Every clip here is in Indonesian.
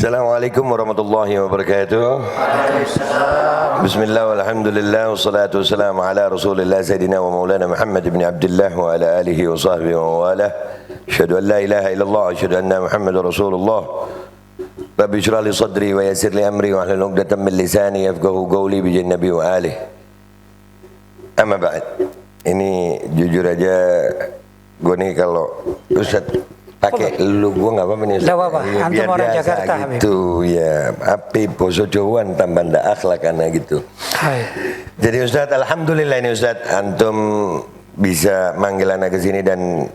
Assalamualaikum warahmatullahi wabarakatuh. Bismillah walhamdulillah wassalatu wassalamu ala rasulillah sayyidina wa maulana Muhammad ibn Abdullah wa ala alihi wa sahbihi wa wala. Asyhadu an la ilaha illallah wa asyhadu anna Muhammadar Rasulullah. Rabbi shrah li sadri wa yassir li amri wa hlul 'uqdatam min lisani yafqahu qawli bi jannabi wa alihi. Amma ba'd. Ini jujur aja gue nih kalau Ustaz pakai lu gue nggak apa-apa nih Ustaz. Nggak apa-apa, antum orang Jakarta gitu ya, api boso Jawaan tambah ndak akhlak karena gitu. Hai. Jadi Ustaz, alhamdulillah ini Ustaz antum bisa manggil anak ke sini, dan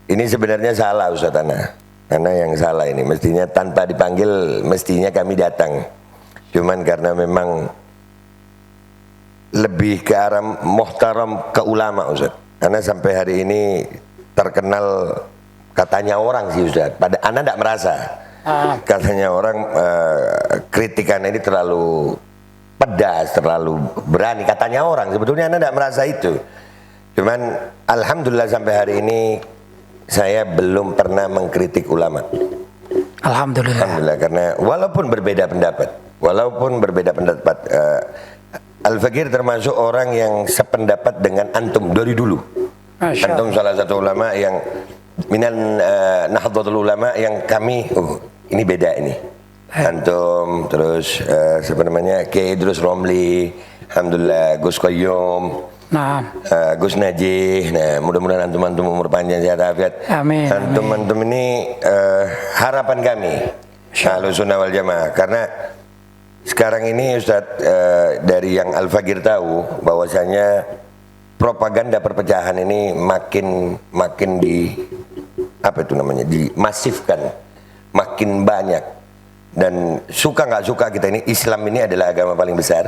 ini sebenarnya salah Ustaz karena yang salah ini mestinya tanpa dipanggil, mestinya kami datang. Cuman karena memang lebih ke arah muhtaram ke ulama Ustaz. Karena sampai hari ini terkenal katanya orang sih Ustaz, pada Anda tidak merasa katanya orang kritikan ini terlalu pedas, terlalu berani katanya orang, sebetulnya Anda tidak merasa itu. Cuman alhamdulillah sampai hari ini saya belum pernah mengkritik ulama. Alhamdulillah, karena walaupun berbeda pendapat, Al-Fakir termasuk orang yang sependapat dengan antum dari dulu. Antum salah satu ulama yang minan Nahdlatul Ulama yang kami ini beda ini. Antum terus siapa namanya Kiai Idrus Romli, alhamdulillah Gus Qayyum, Gus Najih. Nah, mudah-mudahan antum umur panjang sehat afiat. Amin. Antum ini harapan kami Ahlus Sunnah wal Jamaah, karena sekarang ini Ustaz dari yang Al-Fakir tahu bahwasanya propaganda perpecahan ini makin dimasifkan, makin banyak, dan suka nggak suka kita ini Islam ini adalah agama paling besar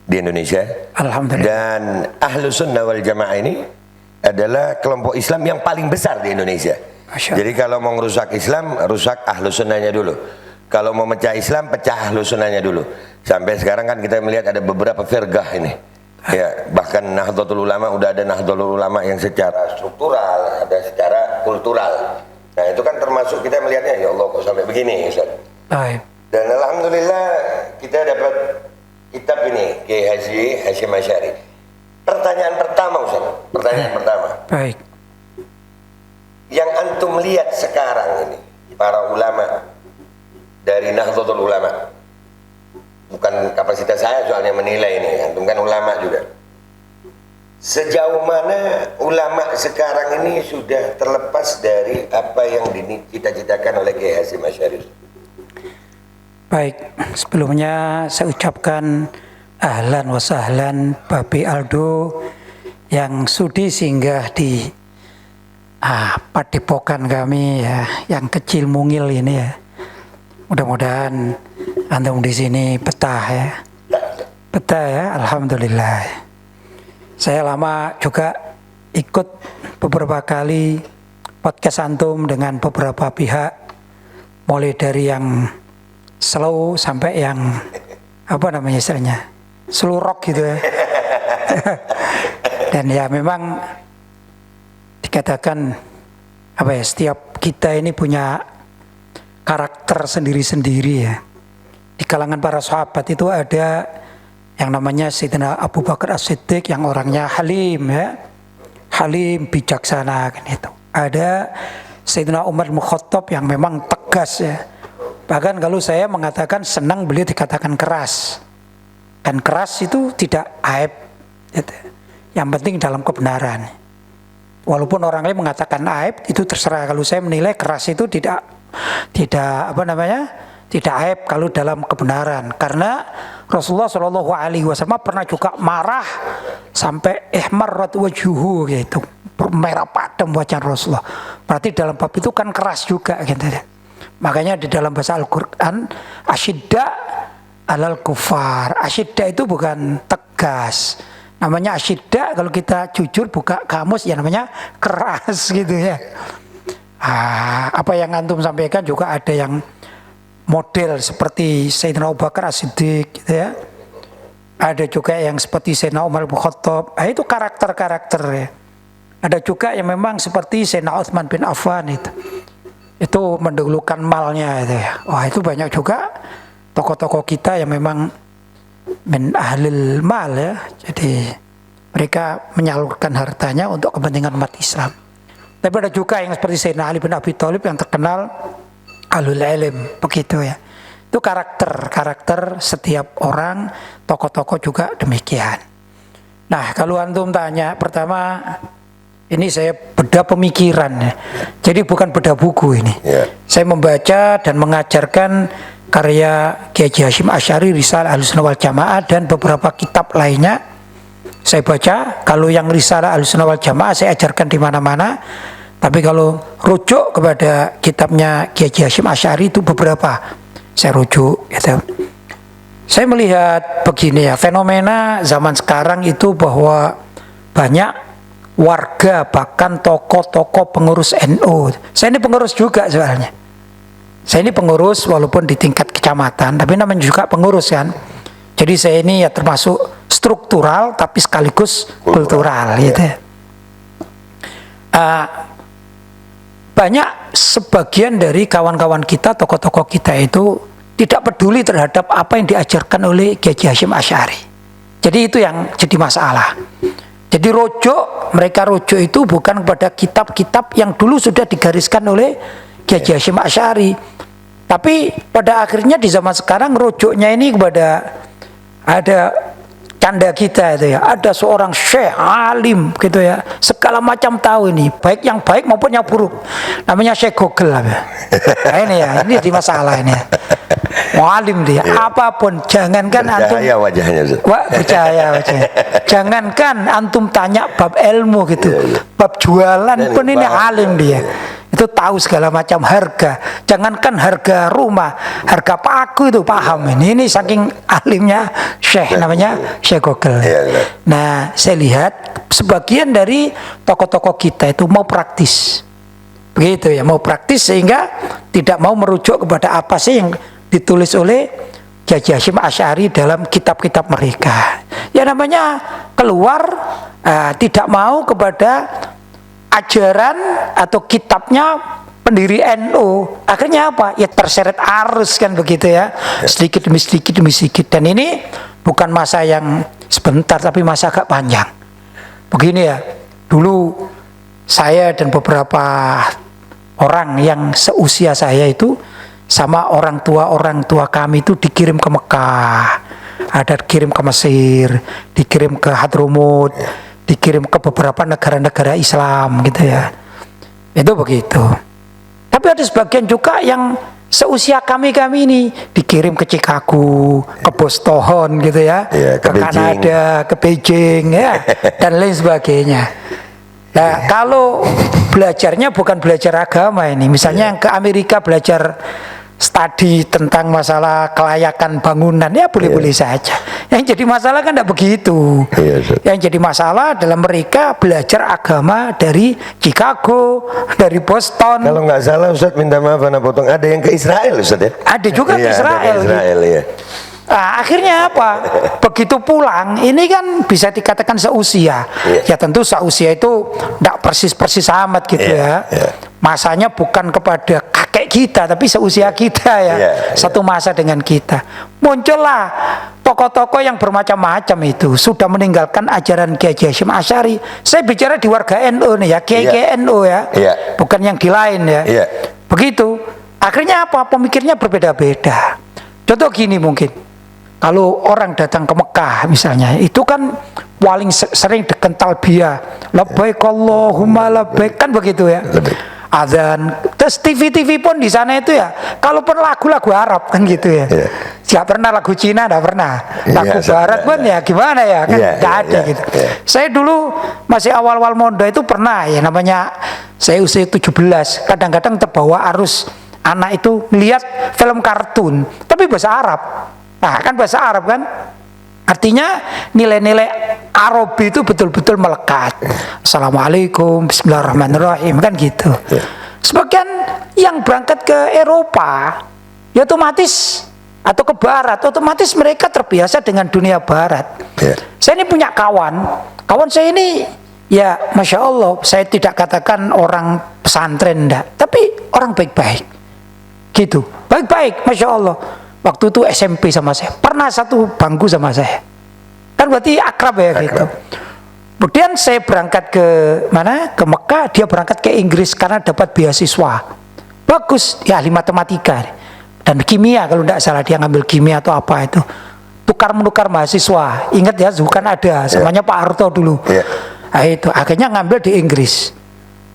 di Indonesia. Alhamdulillah. Dan Ahlus Sunnah wal Jamaah ini adalah kelompok Islam yang paling besar di Indonesia. Jadi kalau mau merusak Islam, rusak Ahlus Sunnahnya dulu. Kalau mau mecah Islam, pecah Ahlus Sunnahnya dulu. Sampai sekarang kan kita melihat ada beberapa firqah ini. Ya, bahkan Nahdlatul Ulama udah ada Nahdlatul Ulama yang secara struktural, ada secara kultural. Nah, itu kan termasuk kita melihatnya, ya Allah kok sampai begini Ustaz. Dan alhamdulillah kita dapat kitab ini Kiai Haji Hasyim Asy'ari. Pertanyaan pertama Ustaz, pertama. Baik. Yang antum lihat sekarang ini para ulama dari Nahdlatul Ulama, bukan kapasitas saya soalnya menilai ini, antum kan ulama juga. Sejauh mana ulama sekarang ini sudah terlepas dari apa yang dicita-citakan oleh Kiai Hasyim Asy'ari? Baik, sebelumnya saya ucapkan ahlan wa sahlan Babi Aldo yang sudi singgah di padepokan kami ya, yang kecil mungil ini ya. Mudah-mudahan antum di sini betah ya. Betah ya, alhamdulillah. Saya lama juga ikut beberapa kali podcast antum dengan beberapa pihak, mulai dari yang slow sampai yang apa namanya istilahnya, slow rock gitu ya. Dan ya memang dikatakan apa ya, setiap kita ini punya karakter sendiri-sendiri ya. Di kalangan para sahabat itu ada yang namanya Sayyidina Abu Bakar As-Siddiq yang orangnya halim ya. Halim, bijaksana kan itu. Ada Sayyidina Umar bin Khattab yang memang tegas ya. Bahkan kalau saya mengatakan senang beliau dikatakan keras. Dan keras itu tidak aib gitu. Yang penting dalam kebenaran. Walaupun orang lain mengatakan aib, itu terserah. Kalau saya menilai keras itu tidak aib kalau dalam kebenaran, karena Rasulullah SAW pernah juga marah sampai ihmarrat wajhuhu, yaitu merah padam wajah Rasulullah. Berarti dalam bab itu kan keras juga gitu. Makanya di dalam bahasa Al-Qur'an asyidda alal kufar, asyidda itu bukan tegas, namanya asyidda. Kalau kita jujur buka kamus ya namanya keras gitu ya. Apa yang antum sampaikan juga ada yang model seperti Sayyidina Abu Bakar As-Siddiq gitu ya. Ada juga yang seperti Sayyidina Umar bin Khattab. Itu karakter-karakter ya. Ada juga yang memang seperti Sayyidina Utsman bin Affan itu. itu mendahulukan malnya itu ya. Wah, itu banyak juga tokoh-tokoh kita yang memang min ahlil mal ya. Jadi mereka menyalurkan hartanya untuk kepentingan umat Islam. Tapi ada juga yang seperti Sayyidina Ali bin Abi Thalib yang terkenal ahlul ilm, begitu ya. Itu karakter setiap orang, tokoh-tokoh juga demikian. Nah, kalau antum tanya, pertama ini saya bedah pemikiran ya. Jadi bukan bedah buku ini. Saya membaca dan mengajarkan karya Kiai Haji Hashim Asy'ari, Risalah Ahlussunnah wal Jamaah, dan beberapa kitab lainnya. Saya baca. Kalau yang Risalah Ahlussunnah wal Jamaah saya ajarkan di mana-mana. Tapi kalau rujuk kepada kitabnya Kiai Haji Hashim Asy'ari itu beberapa saya rujuk gitu. Saya melihat begini ya, fenomena zaman sekarang itu bahwa banyak warga, bahkan tokoh-tokoh pengurus NU. Saya ini pengurus juga soalnya. Saya ini pengurus walaupun di tingkat kecamatan, tapi namanya juga pengurus kan. Jadi saya ini ya termasuk struktural tapi sekaligus kultural gitu. Banyak sebagian dari kawan-kawan kita, tokoh-tokoh kita itu tidak peduli terhadap apa yang diajarkan oleh Kiai Haji Hashim Asy'ari. Jadi itu yang jadi masalah. Jadi mereka rujuk itu bukan kepada kitab-kitab yang dulu sudah digariskan oleh Kiai Haji Hashim Asy'ari. Tapi pada akhirnya di zaman sekarang rujuknya ini kepada ada canda kita itu ya, ada seorang syekh alim gitu ya, segala macam tahu ini, baik yang baik maupun yang buruk, namanya Syekh Google lah. Nah, ini ya, ini di masalah ini ya. Alim dia, apapun, jangankan antum wajahnya, percaya wajahnya. Jangankan antum tanya bab ilmu gitu, bab jualan pun ini alim dia. Itu tahu segala macam harga. Jangankan harga rumah, harga paku itu paham ini. Ini saking alimnya Syekh, namanya Syekh Google. Nah, saya lihat sebagian dari tokoh-tokoh kita itu mau praktis. Begitu ya, mau praktis sehingga tidak mau merujuk kepada apa sih yang ditulis oleh Kiai Haji Hashim Asy'ari dalam kitab-kitab mereka. Ya namanya keluar tidak mau kepada ajaran atau kitabnya pendiri NU. Akhirnya apa? Ya terseret arus kan begitu ya. Sedikit demi sedikit demi sedikit. Dan ini bukan masa yang sebentar tapi masa agak panjang. Begini ya. Dulu saya dan beberapa orang yang seusia saya itu sama orang tua kami itu dikirim ke Mekah, ada dikirim ke Mesir, dikirim ke Hadramut, dikirim ke beberapa negara-negara Islam gitu ya. Itu begitu. Tapi ada sebagian juga yang seusia kami ini dikirim ke Chicago, ke Boston gitu ya, ke Kanada, ke Beijing ya, dan lain sebagainya. Nah, kalau belajarnya bukan belajar agama ini, misalnya yang ke Amerika belajar studi tentang masalah kelayakan bangunan, ya boleh-boleh saja. Yang jadi masalah kan tidak begitu. Yang jadi masalah adalah mereka belajar agama dari Chicago, dari Boston. Kalau nggak salah Ustadz, minta maaf anak potong, ada yang ke Israel Ustadz ya? Ada juga ke Israel. Ya. Nah, akhirnya apa? Begitu pulang, ini kan bisa dikatakan seusia. Ya tentu seusia itu tidak persis amat gitu ya. Masanya bukan kepada kakek kita, tapi seusia kita ya. Satu masa dengan kita. Muncullah tokoh-tokoh yang bermacam-macam itu sudah meninggalkan ajaran Kiai Haji Hashim Asy'ari. Saya bicara di warga NU nih ya, Kiai NU ya, bukan yang di lain ya. Begitu. Akhirnya apa? Pemikirnya berbeda-beda. Contoh gini mungkin. Kalau orang datang ke Mekah misalnya, itu kan paling sering dengan talbiyah, labbaik Allahumma labbaik, kan begitu ya. Adzan, terus TV pun di sana itu ya, kalaupun lagu-lagu Arab kan gitu ya. Tidak pernah lagu Cina, tidak pernah. Lagu Barat pun ya gimana ya, kan tidak ada gitu. Saya dulu masih awal-awal mondo itu pernah ya, namanya saya usia 17, kadang-kadang terbawa arus anak itu melihat film kartun, tapi bahasa Arab. Nah kan bahasa Arab kan, artinya nilai-nilai Arabi itu betul-betul melekat. Assalamualaikum, bismillahirrahmanirrahim, kan gitu. Sebagian yang berangkat ke Eropa, ya otomatis, atau ke Barat, otomatis mereka terbiasa dengan dunia Barat. Saya ini punya kawan saya ini, ya Masya Allah, saya tidak katakan orang pesantren enggak, tapi orang orang baik-baik. Gitu. Baik-baik, Masya Allah. Waktu itu SMP sama saya. Pernah satu bangku sama saya. Kan berarti akrab ya gitu. Kemudian saya berangkat ke mana? Ke Mekah, dia berangkat ke Inggris karena dapat beasiswa. Bagus, ya ahli matematika dan kimia kalau tidak salah, dia ngambil kimia atau apa itu. Tukar-menukar mahasiswa. Ingat ya, bukan ada, semuanya Pak Harto dulu. Nah, itu akhirnya ngambil di Inggris.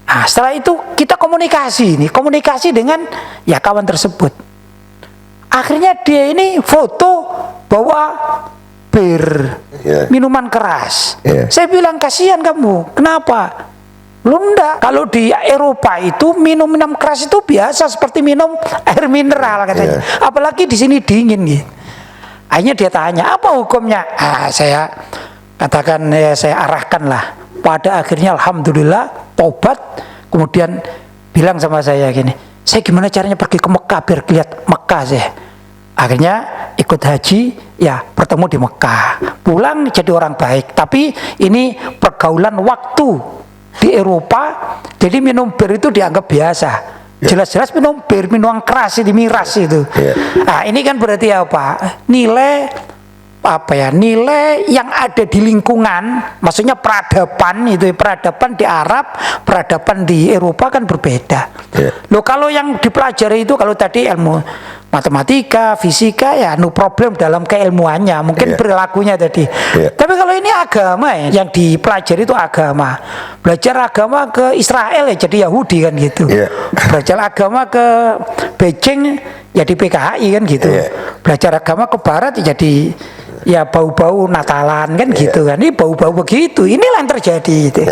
Nah, setelah itu kita komunikasi dengan ya kawan tersebut. Akhirnya dia ini foto bawa bir, minuman keras. Saya bilang, kasihan kamu, kenapa? Lu enggak, kalau di Eropa itu minum keras itu biasa seperti minum air mineral katanya. Apalagi di sini dingin gitu. Akhirnya dia tanya, apa hukumnya? Saya katakan, ya saya arahkan lah. Pada akhirnya alhamdulillah tobat, kemudian bilang sama saya gini, saya gimana caranya pergi ke Mekah biar lihat Mekah saya. Akhirnya ikut haji, ya bertemu di Mekah, pulang jadi orang baik. Tapi ini pergaulan waktu di Eropa, jadi minum bir itu dianggap biasa. Jelas-jelas minum bir, minuman keras itu, miras itu. Nah, ini kan berarti apa? Nilai yang ada di lingkungan, maksudnya peradaban itu, peradaban di Arab, peradaban di Eropa kan berbeda. Loh, kalau yang dipelajari itu, kalau tadi ilmu matematika, fisika, ya no problem dalam keilmuannya, mungkin perilakunya tadi. Tapi kalau ini agama ya, yang dipelajari itu agama. Belajar agama ke Israel ya jadi Yahudi kan gitu. Belajar agama ke Beijing ya di PKHI kan gitu. Belajar agama ke Barat ya jadi ya bau-bau Natalan kan gitu kan. Ini bau-bau begitu, inilah yang terjadi gitu.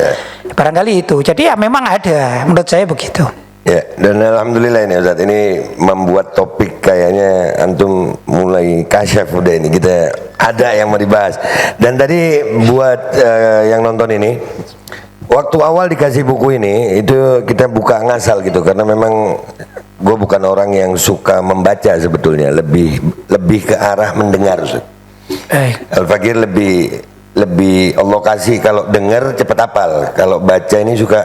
Barangkali itu. Jadi ya memang ada, menurut saya begitu. Ya, dan alhamdulillah ini Ustaz, ini membuat topik kayaknya antum mulai kasyaf udah ini, kita ada yang mau dibahas. Dan tadi buat yang nonton ini, waktu awal dikasih buku ini, itu kita buka ngasal gitu, karena memang gue bukan orang yang suka membaca sebetulnya, lebih ke arah mendengar Ustaz. Al-Fakir lebih Allah kasih, kalau dengar cepat hafal, kalau baca ini suka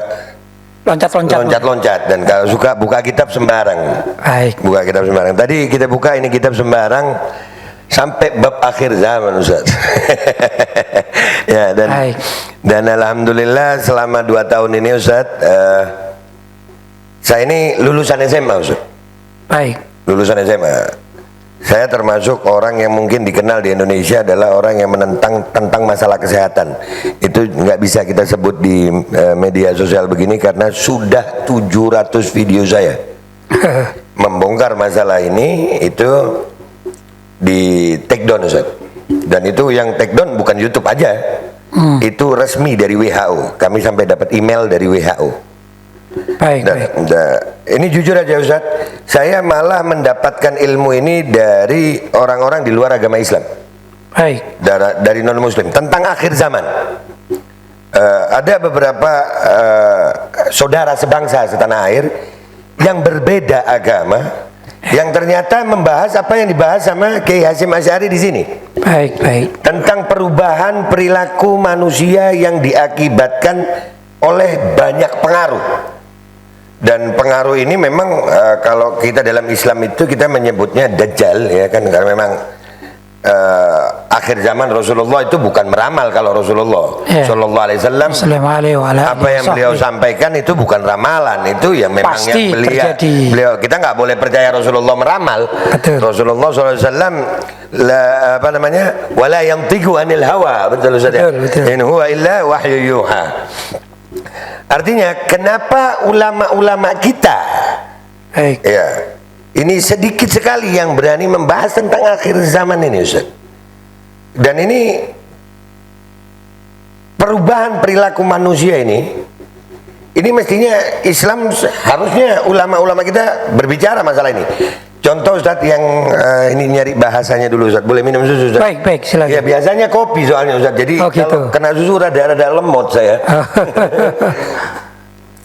loncat-loncat, dan kalau suka buka kitab sembarang. Buka kitab sembarang. Tadi kita buka ini kitab sembarang sampai bab akhir zaman Ustaz. Ya, dan alhamdulillah selama 2 tahun ini Ustaz, saya ini lulusan SMA Ustaz. Lulusan SMA. Saya termasuk orang yang mungkin dikenal di Indonesia adalah orang yang menentang tentang masalah kesehatan. Itu nggak bisa kita sebut di media sosial begini karena sudah 700 video saya membongkar masalah ini, itu di take down Ustaz. Dan itu yang take down bukan YouTube aja, itu resmi dari WHO. Kami sampai dapat email dari WHO. Ini jujur aja Ustaz, saya malah mendapatkan ilmu ini dari orang-orang di luar agama Islam, dari non muslim, tentang akhir zaman. Ada beberapa saudara sebangsa setanah air yang berbeda agama, yang ternyata membahas apa yang dibahas sama Kiai Hasyim Asy'ari di sini. Tentang perubahan perilaku manusia yang diakibatkan oleh banyak pengaruh. Dan pengaruh ini memang kalau kita dalam Islam itu kita menyebutnya Dajjal ya kan, karena memang akhir zaman Rasulullah itu bukan meramal. Kalau Rasulullah Sallallahu Alaihi Wasallam, apa yang beliau sampaikan itu bukan ramalan, itu yang memang yang beliau, kita nggak boleh percaya Rasulullah meramal. Rasulullah Sallallahu Alaihi Wasallam apa namanya, wala yantiqu anil hawa, betul Ustaz ya, in huwa illa wahyu yuha. Artinya kenapa ulama-ulama kita ya, ini sedikit sekali yang berani membahas tentang akhir zaman ini Ustaz. Dan ini perubahan perilaku manusia ini mestinya Islam, harusnya ulama-ulama kita berbicara masalah ini. Contoh Ustaz yang ini nyari bahasanya dulu Ustaz. Boleh minum susu Ustaz? Baik, silakan. Ya biasanya kopi soalnya Ustaz. Jadi kalau kena susu rada-rada lemot saya.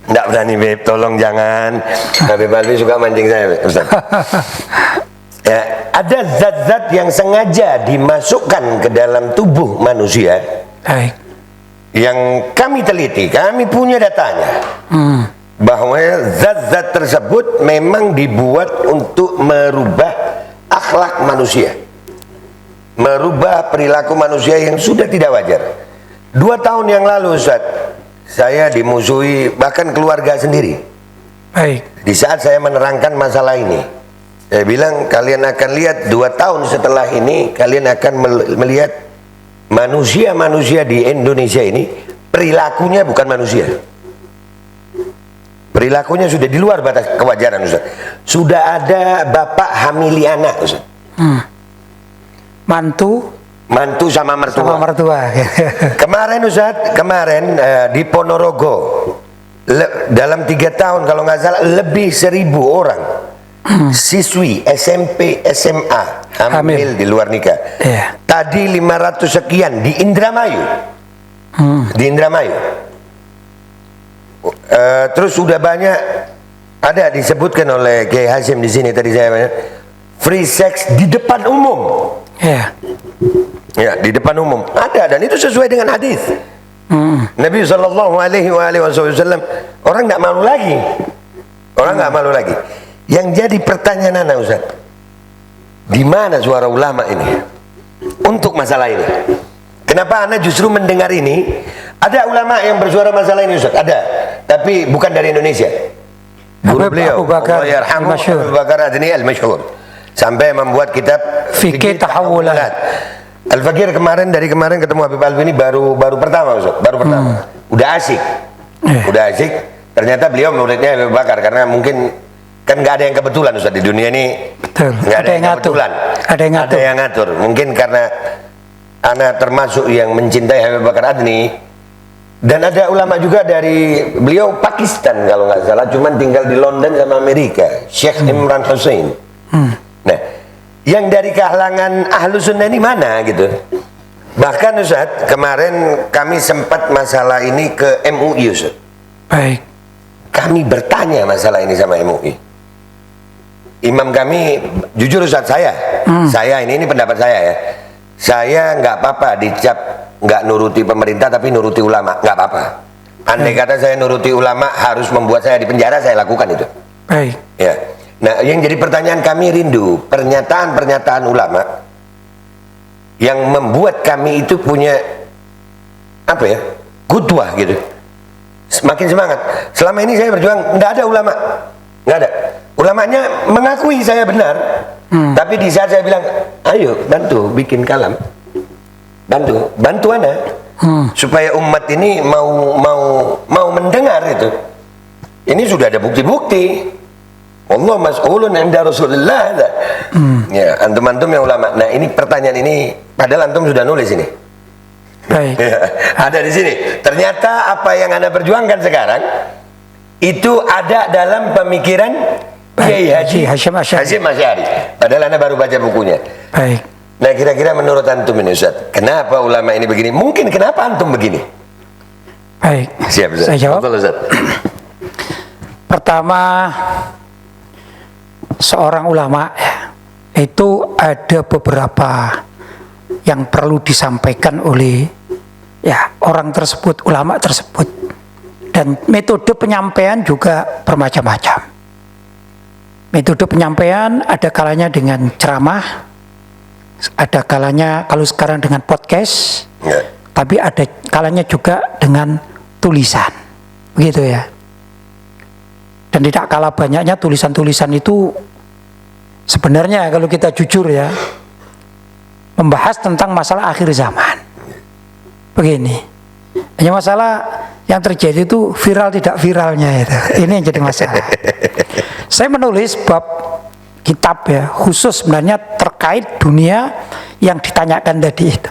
Nggak berani Beb, tolong jangan. Habib Alwi suka mancing saya Ustaz. Ya, ada zat-zat yang sengaja dimasukkan ke dalam tubuh manusia. Yang kami teliti, kami punya datanya. bahwa zat-zat tersebut memang dibuat untuk merubah akhlak manusia, merubah perilaku manusia yang sudah tidak wajar. 2 tahun yang lalu Ustaz, saya dimusuhi bahkan keluarga sendiri. Baik. Di saat saya menerangkan masalah ini, saya bilang kalian akan lihat 2 tahun setelah ini, kalian akan melihat manusia-manusia di Indonesia ini perilakunya bukan manusia. Perilakunya sudah di luar batas kewajaran Ustaz. Sudah ada bapak hamili anak Ustaz. Mantu sama mertua. Sama mertua. Kemarin Ustaz, di Ponorogo dalam 3 tahun kalau nggak salah lebih 1.000 orang siswi SMP SMA hamil di luar nikah. Yeah. Tadi 500 sekian di Indramayu. Di Indramayu. Terus sudah banyak ada disebutkan oleh Kiai Hasyim di sini tadi saya free sex di depan umum. Ya. Ya, di depan umum ada, dan itu sesuai dengan hadis. Nabi Shallallahu Alaihi Wasallam, orang nggak malu lagi, Yang jadi pertanyaan anak Ustaz, di mana suara ulama ini untuk masalah ini? Kenapa Anda justru mendengar ini? Ada ulama yang bersuara masalah ini Ustaz, ada, tapi bukan dari Indonesia. Guru beliau, Allah yarhamu, Abu Bakar Adni al-Masyhur, sampai membuat kitab Fikih Tahawulat. Al-Fakir kemarin ketemu Habib Alwi ini baru pertama Ustaz, udah asik. Ternyata beliau muridnya Abu Bakar, karena mungkin kan nggak ada yang kebetulan Ustaz di dunia ini. Nggak ada yang kebetulan, ada yang ngatur. Mungkin karena anak termasuk yang mencintai Habib Bakar Adni. Dan ada ulama juga dari beliau Pakistan kalau nggak salah, cuman tinggal di London sama Amerika, Syekh Imran Hussein. Nah, yang dari kalangan ahlu sunnah ini mana gitu? Bahkan Ustaz, kemarin kami sempat masalah ini ke MUI Ustaz. Baik. Kami bertanya masalah ini sama MUI. Imam kami, jujur Ustaz, saya ini pendapat saya ya. Saya nggak apa-apa dicap nggak nuruti pemerintah, tapi nuruti ulama nggak apa-apa. Andai kata saya nuruti ulama harus membuat saya di penjara, saya lakukan itu. Baik. Ya. Nah, yang jadi pertanyaan kami rindu pernyataan-pernyataan ulama yang membuat kami itu punya apa ya, qudwah gitu. Semakin semangat. Selama ini saya berjuang, nggak ada ulama, nggak ada. Ulamanya mengakui saya benar, tapi di saat saya bilang, ayo bantu bikin kalam, bantu Anda supaya umat ini mau mendengar itu. Ini sudah ada bukti-bukti. Allah mas'ulun inda Rasulullah. Ya, antum-antum yang ulama. Nah, ini pertanyaan ini padahal antum sudah nulis ini. Baik. Ya, ada di sini. Ternyata apa yang Anda perjuangkan sekarang itu ada dalam pemikiran Kiai Haji Hasyim Asy'ari. Padahal Anda baru baca bukunya. Baik. Nah, kira-kira menurut antum ini Ustaz, kenapa ulama ini begini? Mungkin kenapa antum begini? Baik. Siap Ustaz. Saya jawab. Betul, Ustaz. Pertama, seorang ulama itu ada beberapa yang perlu disampaikan oleh orang tersebut, ulama tersebut, dan metode penyampaian juga bermacam-macam. Metode penyampaian ada kalanya dengan ceramah, ada kalanya kalau sekarang dengan podcast, tapi ada kalanya juga dengan tulisan, begitu ya. Dan tidak kalah banyaknya tulisan-tulisan itu sebenarnya kalau kita jujur ya, membahas tentang masalah akhir zaman. Begini, hanya masalah yang terjadi itu viral tidak viralnya itu. Ini yang jadi masalah. Saya menulis bab kitab ya, khusus sebenarnya terkait dunia yang ditanyakan tadi itu.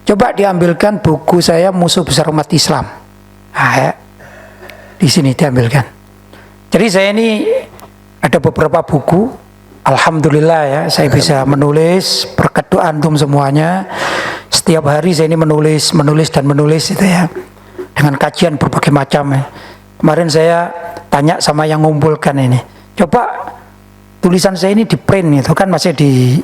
Coba diambilkan buku saya Musuh Besar Umat Islam. Nah, ya, di sini diambilkan. Jadi saya ini ada beberapa buku, alhamdulillah ya, saya bisa menulis berkat doa antum semuanya. Setiap hari saya ini menulis itu ya, dengan kajian berbagai macam ya. Kemarin saya tanya sama yang ngumpulkan ini, coba tulisan saya ini di print itu kan masih di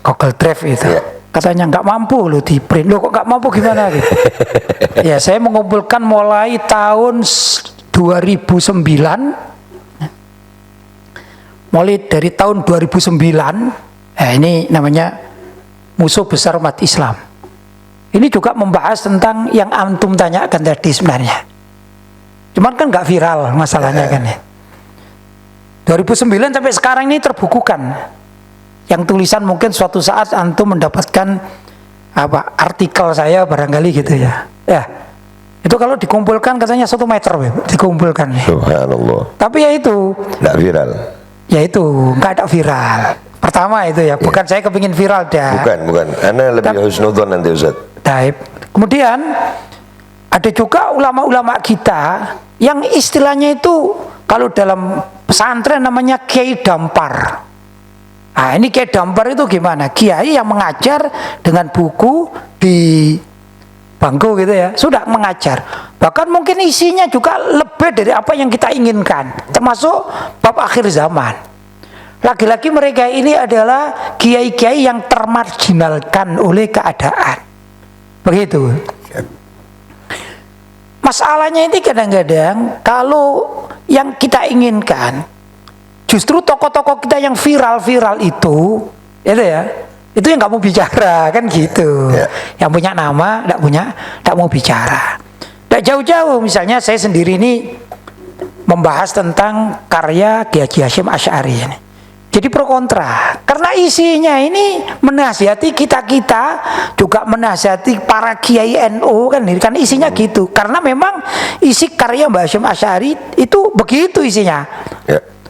Google Drive itu. Katanya nggak mampu loh di print. Loh kok nggak mampu gimana gitu? Ya saya mengumpulkan mulai tahun 2000 mulai dari tahun 2009, ini namanya Musuh Besar Umat Islam. Ini juga membahas tentang yang antum tanyakan tadi sebenarnya. Cuman kan nggak viral masalahnya kan ya. 2009 sampai sekarang ini terbukukan. Yang tulisan mungkin suatu saat antum mendapatkan artikel saya barangkali gitu ya. Ya. Itu kalau dikumpulkan katanya 1 meter dikumpulkan. Subhanallah. Tapi ya itu. Nggak viral. Ya itu nggak ada viral. Pertama itu ya. Bukan saya kepingin viral dah. Bukan. Ana lebih husnudzon nanti Ustaz. Taib. Kemudian ada juga ulama-ulama kita yang istilahnya itu kalau dalam pesantren namanya kiai dampar. Nah ini kiai dampar itu gimana? Kiai yang mengajar dengan buku di bangku gitu ya, sudah mengajar. Bahkan mungkin isinya juga lebih dari apa yang kita inginkan, termasuk bab akhir zaman. Lagi-lagi mereka ini adalah kiai-kiai yang termarginalkan oleh keadaan. Begitu. Masalahnya ini kadang-kadang kalau yang kita inginkan justru tokoh-tokoh kita yang viral-viral itu ya, itu yang nggak mau bicara kan gitu. Yang punya nama nggak mau bicara. Nggak jauh-jauh misalnya saya sendiri ini membahas tentang karya Kiai Haji Hasyim Asy'ari ini. Jadi pro kontra, karena isinya ini menasihati kita-kita, juga menasihati para kiai NU kan isinya gitu. Karena memang isi karya Mbah Hasyim Asy'ari itu begitu isinya.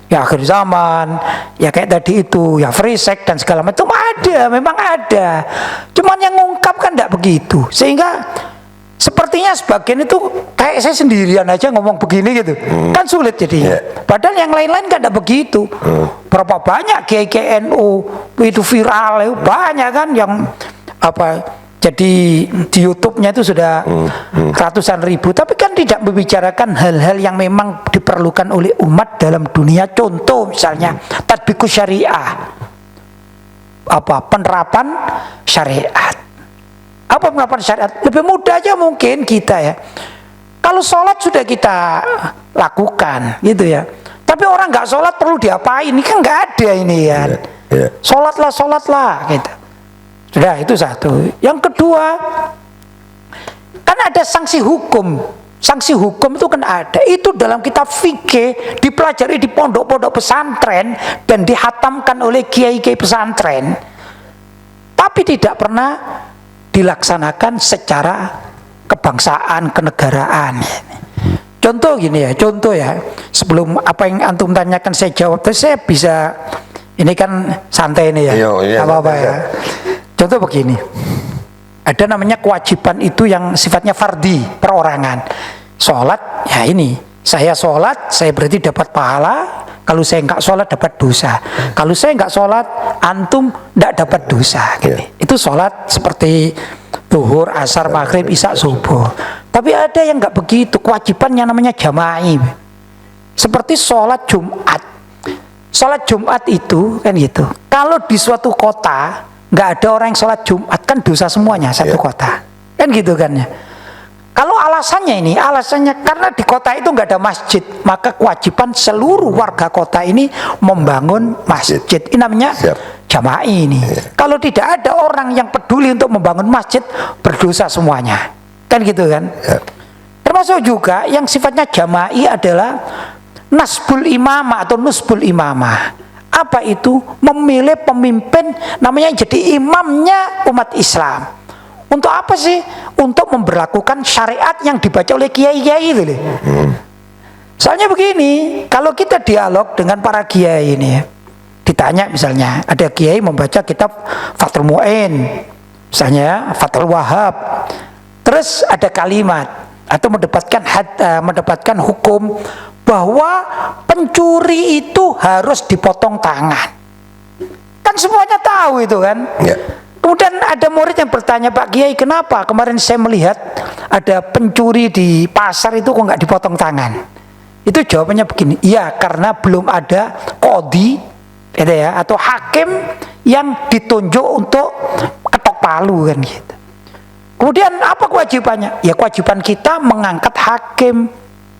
Ya akhir zaman, ya kayak tadi itu, ya free sex dan segala macam memang ada. Cuman yang ngungkap kan tidak begitu, sehingga sepertinya sebagian itu kayak saya sendirian aja ngomong begini gitu, kan sulit jadinya. Padahal yang lain-lain kan tidak begitu. Berapa banyak kiai NU itu viral, banyak kan yang jadi di YouTube-nya itu sudah ratusan ribu, tapi kan tidak membicarakan hal-hal yang memang diperlukan oleh umat dalam dunia. Contoh misalnya tatbikus syariah, penerapan syariat. Apa penerapan syariat? Lebih mudah aja mungkin kita ya. Kalau sholat sudah kita lakukan gitu ya. Tapi orang nggak sholat perlu diapain? Ini kan nggak ada ini ya. Sholatlah gitu. Sudah itu satu. Yang kedua, kan ada sanksi hukum. Sanksi hukum itu kan ada. Itu dalam kitab fikih dipelajari di pondok-pondok pesantren dan dihatamkan oleh kiai-kiai pesantren. Tapi tidak pernah dilaksanakan secara kebangsaan, kenegaraan. Contoh gini ya, sebelum apa yang antum tanyakan saya jawab, terus saya bisa, ini kan santai ini ya, apa-apa ya. Contoh begini, ada namanya kewajiban itu yang sifatnya fardi, perorangan. Sholat, ya ini, saya sholat, saya berarti dapat pahala. Kalau saya nggak sholat dapat dosa. Kalau saya nggak sholat, antum nggak dapat dosa. Gitu. Itu sholat seperti zuhur, asar, maghrib, isya, subuh. Tapi ada yang nggak begitu, kewajiban yang namanya jama'i. Seperti sholat Jumat. Sholat Jumat itu kan gitu. Kalau di suatu kota nggak ada orang yang sholat Jumat, kan dosa semuanya satu kota. Kan gitu kan ya. Kalau alasannya karena di kota itu nggak ada masjid, maka kewajiban seluruh warga kota ini membangun masjid. Ini namanya jama'i ini. Kalau tidak ada orang yang peduli untuk membangun masjid, berdosa semuanya. Kan gitu kan? Termasuk juga yang sifatnya jama'i adalah nasbul imamah atau nusbul imamah. Apa itu? Memilih pemimpin namanya jadi imamnya umat Islam. Untuk apa sih? Untuk memberlakukan syariat yang dibaca oleh kiai-kiai itu. Soalnya begini, kalau kita dialog dengan para kiai ini, ditanya misalnya, ada kiai membaca kitab Fathul Mu'in, misalnya Fathul Wahab, terus ada kalimat atau mendapatkan hukum bahwa pencuri itu harus dipotong tangan. Kan semuanya tahu itu kan? Kemudian ada murid yang bertanya, Pak Kiai, kenapa kemarin saya melihat ada pencuri di pasar itu kok nggak dipotong tangan? Itu jawabannya begini, iya karena belum ada qadhi gitu ya, atau hakim yang ditunjuk untuk ketok palu kan gitu. Kemudian apa kewajibannya? Ya kewajiban kita mengangkat hakim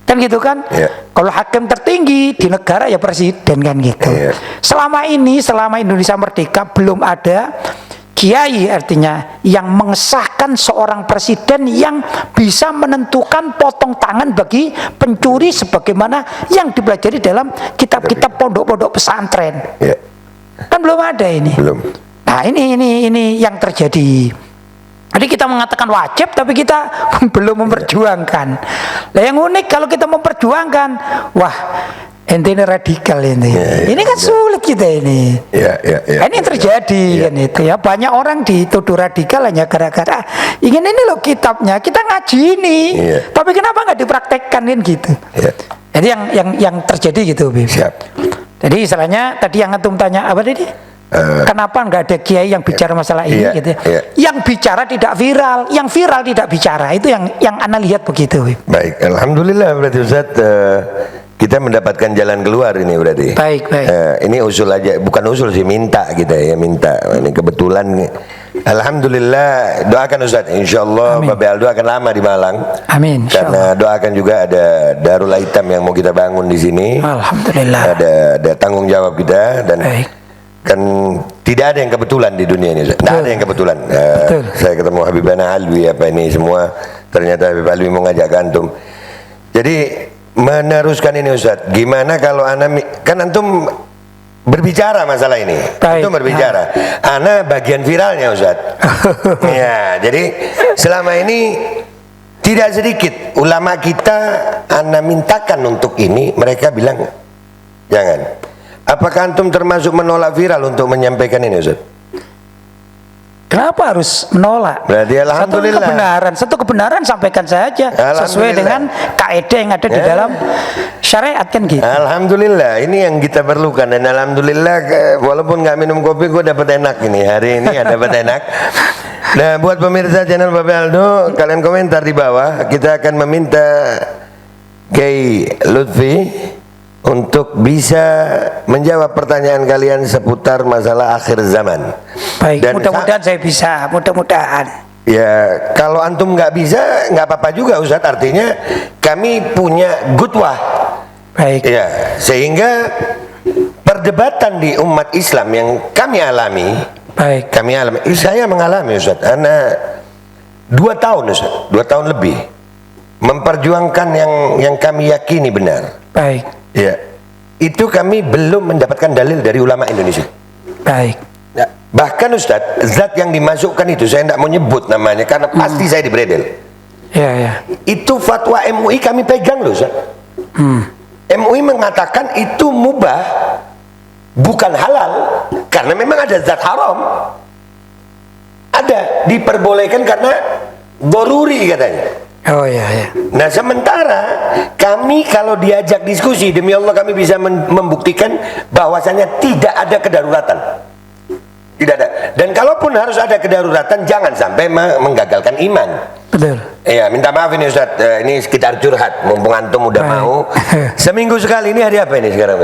Kan gitu kan? Iya. Kalau hakim tertinggi di negara ya presiden kan gitu. Iya. Selama Indonesia merdeka belum ada kiai, artinya yang mengesahkan seorang presiden yang bisa menentukan potong tangan bagi pencuri sebagaimana yang dipelajari dalam kitab-kitab pondok-pondok pesantren. Iya. Kan belum ada ini. Belum. Nah, ini yang terjadi. Jadi kita mengatakan wajib, tapi kita belum memperjuangkan. Nah, yang unik kalau kita memperjuangkan, wah, ente ini radikal ini. Ini kan sulit kita ini. Ini yang terjadi kan itu ya. Banyak orang dituduh radikal hanya gara-gara ingin ini loh kitabnya. Kita ngaji ini, tapi kenapa nggak dipraktekkan kan gitu? Jadi yang terjadi gitu, Bim. Siap. Jadi istilahnya tadi yang antum tanya apa tadi? Kenapa nggak ada kiai yang bicara masalah ini gitu? Yang bicara tidak viral, yang viral tidak bicara, itu yang ana lihat begitu. Baik, alhamdulillah berarti Ustaz kita mendapatkan jalan keluar ini berarti. Baik. Ini usul aja, bukan usul sih, minta kita ya, minta. Ini kebetulan alhamdulillah, doakan Ustaz, insyaallah Bapak Aldo akan lama di Malang. Amin. Karena doakan juga ada Darul Aitam yang mau kita bangun di sini. Alhamdulillah. Ada tanggung jawab kita dan kan tidak ada yang kebetulan di dunia ini. Tidak ada yang kebetulan. Saya ketemu Habibana Alwi apa ini semua, ternyata Habib Alwi mau ngajak antum. Jadi meneruskan ini Ustaz. Gimana kalau kan antum berbicara masalah ini. Antum berbicara. Ana bagian viralnya Ustaz. Ya, jadi selama ini tidak sedikit ulama kita ana mintakan untuk ini, mereka bilang jangan. Apakah antum termasuk menolak viral untuk menyampaikan ini Ustaz? Kenapa harus menolak? Berarti alhamdulillah. Satu kebenaran sampaikan saja sesuai dengan kaidah yang ada di dalam syariat kan gitu. Alhamdulillah, ini yang kita perlukan dan alhamdulillah walaupun nggak minum kopi gue dapat enak ini hari ini dapat enak. Nah, buat pemirsa channel Bapak Aldo, kalian komentar di bawah. Kita akan meminta Kiai Lutfi untuk bisa menjawab pertanyaan kalian seputar masalah akhir zaman. Baik, mudah-mudahan saya bisa, mudah-mudahan. Ya, kalau antum nggak bisa, nggak apa-apa juga Ustaz. Artinya kami punya gutwah. Baik. Ya, sehingga perdebatan di umat Islam yang kami alami, saya mengalami Ustaz. Ana 2 tahun Ustaz, 2 tahun lebih memperjuangkan yang kami yakini benar. Baik. Ya, itu kami belum mendapatkan dalil dari ulama Indonesia. Baik. Ya, bahkan Ustadz, zat yang dimasukkan itu saya tidak mau nyebut namanya karena pasti saya dibredel. Ya. Itu fatwa MUI kami pegang loh Ustadz. MUI mengatakan itu mubah, bukan halal, karena memang ada zat haram. Ada diperbolehkan karena doruri katanya. Oh ya. Nah sementara kami kalau diajak diskusi, demi Allah kami bisa membuktikan bahwasanya tidak ada kedaruratan. Tidak ada. Dan kalaupun harus ada kedaruratan, jangan sampai menggagalkan iman. Betul. Iya, minta maaf ini Ustaz, ini sekitar curhat, mumpung antum udah mau. Seminggu sekali, ini hari apa ini sekarang?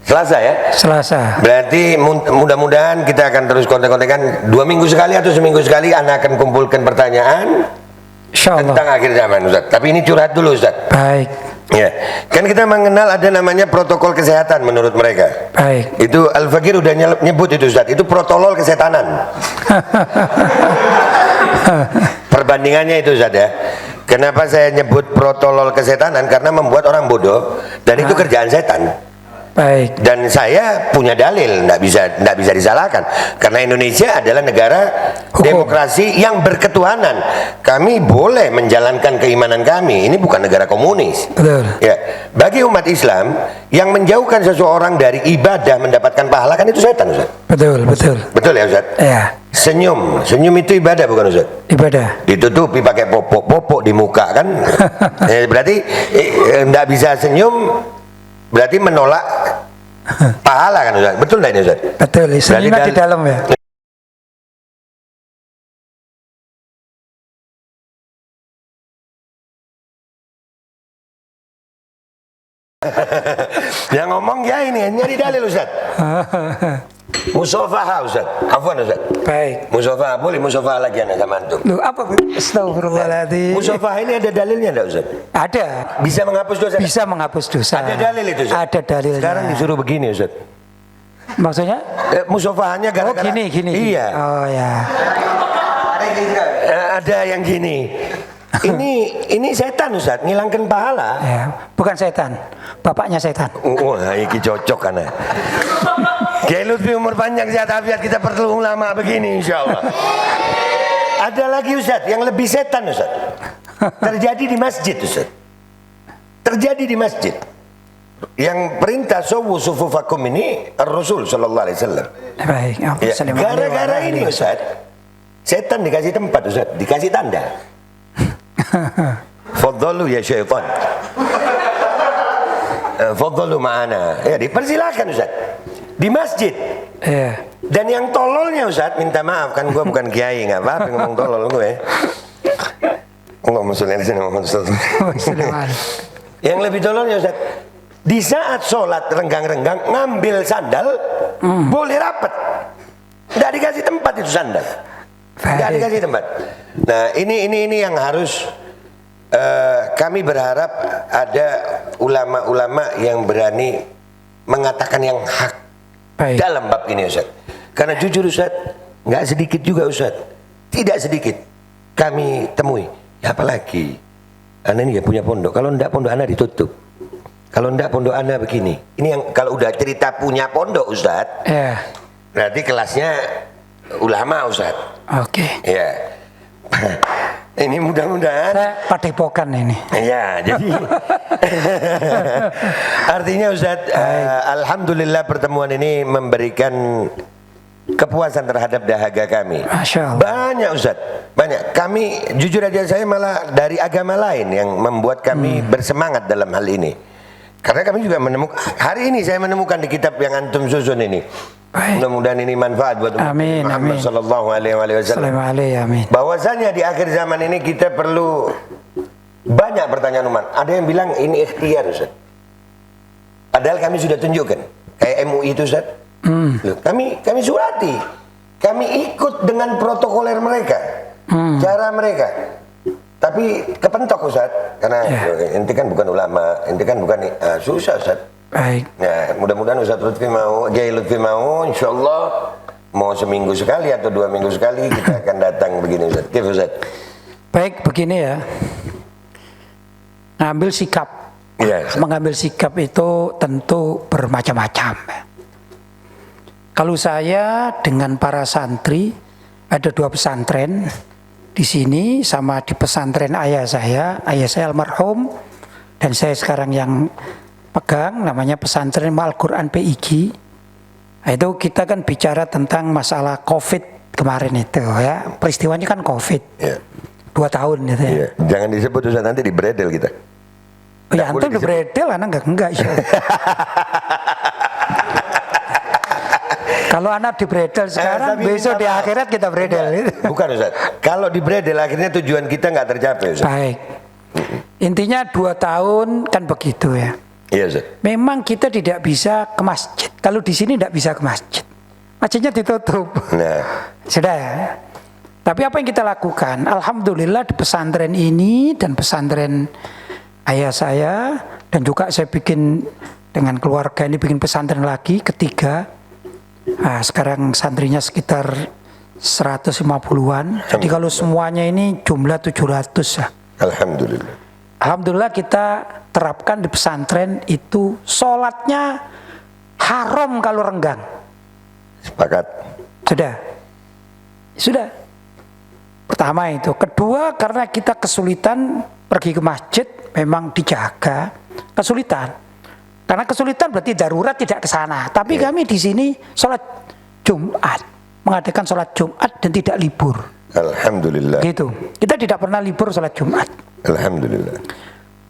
Selasa ya? Selasa. Berarti mudah-mudahan kita akan terus kontek-kontekan 2 minggu sekali atau seminggu sekali. Anda akan kumpulkan pertanyaan tentang akhir zaman Ustaz. Tapi ini curhat dulu Ustaz. Baik. Ya, kan kita mengenal ada namanya protokol kesehatan menurut mereka. Baik. Itu Al-Fakir udah nyebut itu Ustaz. Itu protokol kesetanan. Perbandingannya itu Ustaz ya. Kenapa saya nyebut protokol kesetanan? Karena membuat orang bodoh dan itu kerjaan setan. Baik. Dan saya punya dalil, nggak bisa disalahkan. Karena Indonesia adalah negara demokrasi yang berketuhanan. Kami boleh menjalankan keimanan kami. Ini bukan negara komunis. Betul. Ya, bagi umat Islam yang menjauhkan seseorang dari ibadah mendapatkan pahala kan itu setan, Ustaz. Betul. Betul ya, Ustaz? Ya. Senyum itu ibadah bukan Ustaz? Ibadah. Ditutupi pakai popok di muka kan? Berarti nggak bisa senyum. Berarti menolak pahala kan Ustaz? Betul tidak ini Ustaz? Betul, senyumnya di dalam ya. Yang ngomong ya ini, nyari dalil Ustaz. Musafaha Ustaz. Afwan Ustaz. Baik. Musafaha, boleh musafaha lagi anak sama antum. Loh, apa? Astagfirullahaladzim. Musafaha ini ada dalilnya enggak Ustaz? Ada. Bisa menghapus dosa? Bisa menghapus dosa. Ada dalil itu Ustaz? Ada dalilnya. Sekarang disuruh begini Ustaz. Maksudnya? Musafahanya gara-gara gini. Iya. Oh ya. Ada yang gini. Ini setan Ustaz, ngilangkan pahala. Ya, bukan setan. Bapaknya setan. Wah, ini cocok kan ya. Kiai Lutfi umur panjang sehat afiat, kita perlu ulama begini insyaallah. Ada lagi Ustaz yang lebih setan Ustaz. Terjadi di masjid Ustaz. Terjadi di masjid. Yang perintah sawu sufufakum ini Rasul sallallahu alaihi wasallam. Baik, Ya, gara-gara ini Ustaz, setan dikasih tempat Ustaz, dikasih tanda. Fadhalu ya syaitan. Fadhalu ma'ana. Ya, dipersilakan Ustaz. Di masjid. Iya. Dan yang tololnya Ustaz, minta maaf kan gua bukan kiai, enggak apa-apa ngomong tolol gue. Allahumma sholli ala sayyidina Muhammad sallallahu alaihi wasallam. Yang lebih tololnya Ustaz, di saat sholat renggang-renggang ngambil sandal boleh rapat, nggak dikasih tempat itu sandal, nggak dikasih tempat. Nah ini yang harus kami berharap ada ulama-ulama yang berani mengatakan yang hak. Baik. Dalam bab ini Ustaz. Karena jujur Ustaz, nggak sedikit juga Ustaz, tidak sedikit kami temui. Ya apalagi, anda ini ya punya pondok. Kalau ndak pondok anda ditutup. Kalau ndak pondok anda begini. Ini yang kalau udah cerita punya pondok Ustaz. Ya. Berarti kelasnya ulama Ustaz. Oke. Ya. Ini mudah-mudahan. Saya padepokan ini. Ya, jadi artinya Ustaz, alhamdulillah pertemuan ini memberikan kepuasan terhadap dahaga kami. Masya Allah. Banyak Ustaz, banyak. Kami jujur aja saya malah dari agama lain yang membuat kami bersemangat dalam hal ini. Karena kami juga menemukan, hari ini saya menemukan di kitab yang antum susun ini. Mudah-mudahan ini manfaat buat amin, Muhammad sallallahu alaihi wasallam. Amin. Bahwasanya di akhir zaman ini kita perlu banyak pertanyaan umat. Ada yang bilang ini ikhtiar Ustaz. Padahal kami sudah tunjukkan. Kayak MUI itu Ustaz. Loh, kami surati. Kami ikut dengan protokoler mereka. Cara mereka. Tapi kepentok Ustaz. Karena ente kan bukan ulama, ente kan bukan susah Ustaz. Baik. Nah, mudah-mudahan Ustaz Lutfi mau, Kiai Lutfi mau, insyaallah mau seminggu sekali atau 2 minggu sekali kita akan datang begini Ustaz. Oke Ustaz. Baik, begini ya. Ngambil sikap. Ya, mengambil sikap itu tentu bermacam-macam. Kalau saya dengan para santri ada 2 pesantren di sini sama di pesantren ayah saya almarhum dan saya sekarang yang pegang namanya pesantren Al-Quran PIG. Nah, itu kita kan bicara tentang masalah COVID kemarin itu ya, peristiwanya kan COVID. 2 tahun itu ya. Iya. Jangan disebut Ustaz, nanti dibredel kita. Oh, ya antum dibredel, anak enggak. Kalau anak dibredel sekarang, besok di akhirat kita bredel. Bukan Ustaz. Kalau dibredel akhirnya tujuan kita nggak tercapai Ustaz. Baik. Intinya 2 tahun kan begitu ya. Iya Ustaz. Memang kita tidak bisa ke masjid. Kalau di sini tidak bisa ke masjid. Masjidnya ditutup. Nah. Sudah ya. Tapi apa yang kita lakukan? Alhamdulillah di pesantren ini dan pesantren ayah saya dan juga saya bikin dengan keluarga ini bikin pesantren lagi ketiga. Nah, sekarang santrinya sekitar 150-an. Jadi kalau semuanya ini jumlah 700 ya. Alhamdulillah. Alhamdulillah kita terapkan di pesantren itu sholatnya haram kalau renggang. Sepakat. Sudah. Pertama itu. Kedua karena kita kesulitan pergi ke masjid memang dijaga. Kesulitan. Karena kesulitan berarti darurat tidak ke sana. Tapi kami di sini sholat Jumat. Mengadakan sholat Jumat dan tidak libur. Alhamdulillah. Gitu. Kita tidak pernah libur sholat Jumat. Alhamdulillah.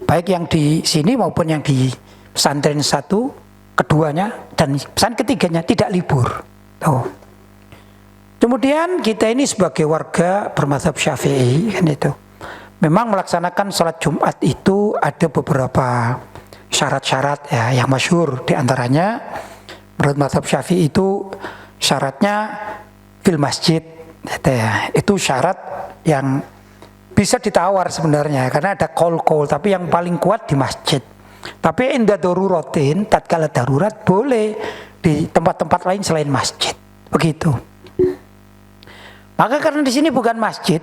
Baik yang di sini maupun yang di pesantren 1, keduanya dan pesantren ketiganya tidak libur. Tuh. Kemudian kita ini sebagai warga bermadzhab Syafi'i kan itu. Memang melaksanakan sholat Jumat itu ada beberapa syarat-syarat ya yang masyhur di antaranya menurut madzhab Syafi'i itu syaratnya fil masjid, gitu ya. Itu syarat yang bisa ditawar sebenarnya karena ada qaul-qaul, tapi yang paling kuat di masjid. Tapi inda daruratin, tatkala darurat boleh di tempat-tempat lain selain masjid. Begitu. Maka karena di sini bukan masjid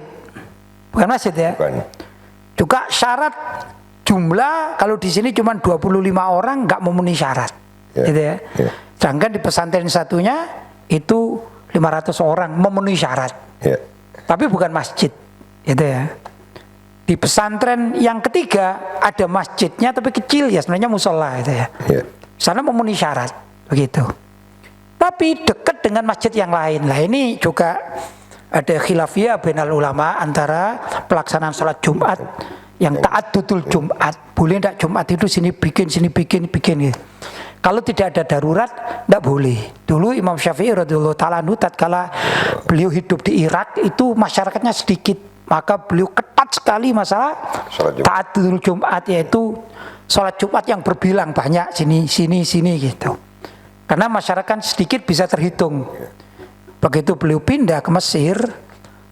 ya. Bukan. Juga syarat jumlah kalau di sini cuma 25 orang nggak memenuhi syarat. Gitu ya. Sedangkan di pesantren satunya itu 500 orang memenuhi syarat. Tapi bukan masjid. Gitu ya. Di pesantren yang ketiga ada masjidnya tapi kecil ya, sebenarnya musola itu ya. Sana memenuhi syarat begitu. Tapi dekat dengan masjid yang lain. Lah ini juga ada khilafiyah bainal ulama antara pelaksanaan sholat Jumat yang ta'addudul Jumat. Boleh enggak Jumat itu sini bikin gitu. Kalau tidak ada darurat enggak boleh. Dulu Imam Syafi'i radhiyallahu ta'ala anhu tatkala beliau hidup di Irak itu masyarakatnya sedikit, maka beliau ketat sekali masalah ta'addudul Jumat, yaitu sholat Jumat yang berbilang banyak sini gitu. Karena masyarakat sedikit bisa terhitung. Begitu beliau pindah ke Mesir,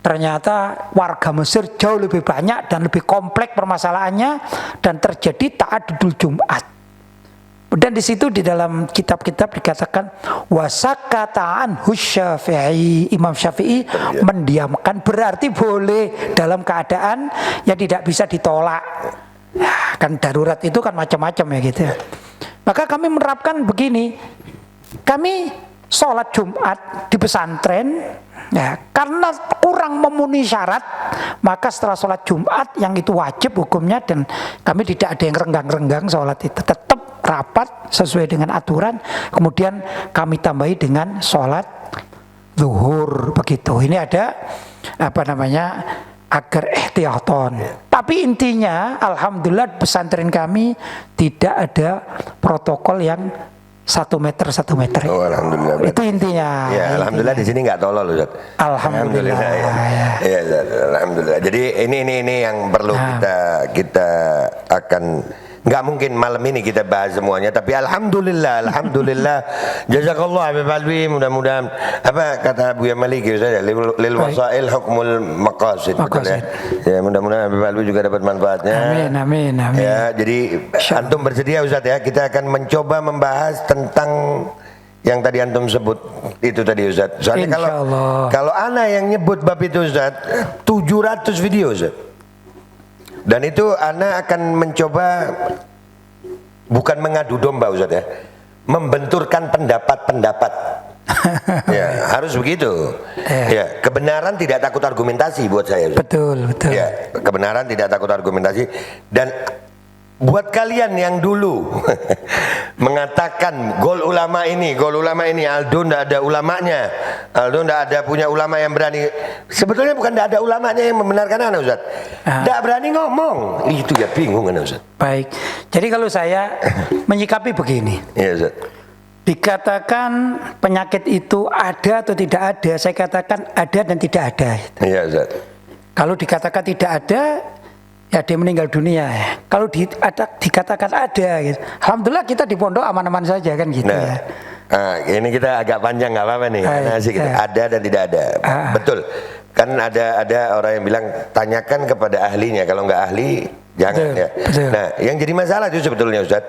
ternyata warga Mesir jauh lebih banyak dan lebih kompleks permasalahannya dan terjadi ta'addudul Jumat. Dan di situ di dalam kitab-kitab dikatakan wasakataan Syafi'i, Imam Syafi'i mendiamkan, berarti boleh dalam keadaan yang tidak bisa ditolak. Ya, kan darurat itu kan macam-macam ya gitu ya. Maka kami menerapkan begini, kami sholat Jumat di pesantren ya, karena kurang memenuhi syarat, maka setelah sholat Jumat yang itu wajib hukumnya, dan kami tidak ada yang renggang-renggang sholat itu, tetap rapat sesuai dengan aturan, kemudian kami tambahi dengan sholat zuhur begitu. Ini ada agar ihtiyaton. Tapi intinya alhamdulillah pesantren kami tidak ada protokol yang 1 meter. Oh, alhamdulillah. Itu intinya. Ya, alhamdulillah di sini nggak tolol, Ustaz. Alhamdulillah. Ya, alhamdulillah. Jadi ini yang perlu kita akan, nggak mungkin malam ini kita bahas semuanya, tapi alhamdulillah jazakallah Habib Alwi, mudah-mudahan apa kata Buya Maliki saja, lil wasail hukmul maqasid. Ya, mudah-mudahan Habib Alwi juga dapat manfaatnya. Amin. Ya, jadi antum bersedia Ustaz ya, kita akan mencoba membahas tentang yang tadi antum sebut itu tadi Ustaz. Soalnya kalau ana yang nyebut bab itu Ustaz 700 video Ustaz. Dan itu ana akan mencoba bukan mengadu domba Ustaz ya, membenturkan pendapat-pendapat. Ya, harus begitu. Ya, kebenaran tidak takut argumentasi buat saya Ustaz. Betul. Ya, kebenaran tidak takut argumentasi. Dan buat kalian yang dulu mengatakan gol ulama ini, Aldo ndak ada ulamanya, Aldo ndak ada punya ulama yang berani. Sebetulnya bukan ndak ada ulamanya yang membenarkan ana Ustaz, ndak berani ngomong. Itu ya bingung ana Ustaz. Baik, jadi kalau saya menyikapi begini, ya Ustaz, dikatakan penyakit itu ada atau tidak ada, saya katakan ada dan tidak ada. Iya Ustaz. Kalau dikatakan tidak ada, ya dia meninggal dunia ya. Kalau dikatakan ada gitu, alhamdulillah kita di pondok aman-aman saja kan gitu ya. Ini kita agak panjang nggak apa-apa nih, ada dan tidak ada. Betul. Kan ada orang yang bilang tanyakan kepada ahlinya, kalau nggak ahli jangan ya. Nah, yang jadi masalah itu sebetulnya Ustaz,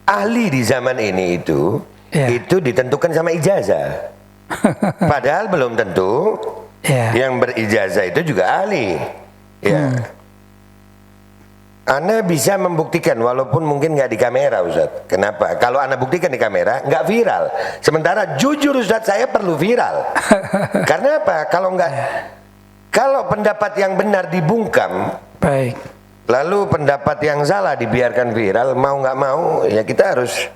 ahli di zaman ini itu ditentukan sama ijazah. Padahal belum tentu yang berijazah itu juga ahli. Ya. Ana bisa membuktikan walaupun mungkin nggak di kamera Ustaz. Kenapa? Kalau Ana buktikan di kamera nggak viral. Sementara jujur Ustaz, saya perlu viral. Karena apa? Kalau pendapat yang benar dibungkam, baik, lalu pendapat yang salah dibiarkan viral, mau nggak mau ya kita harus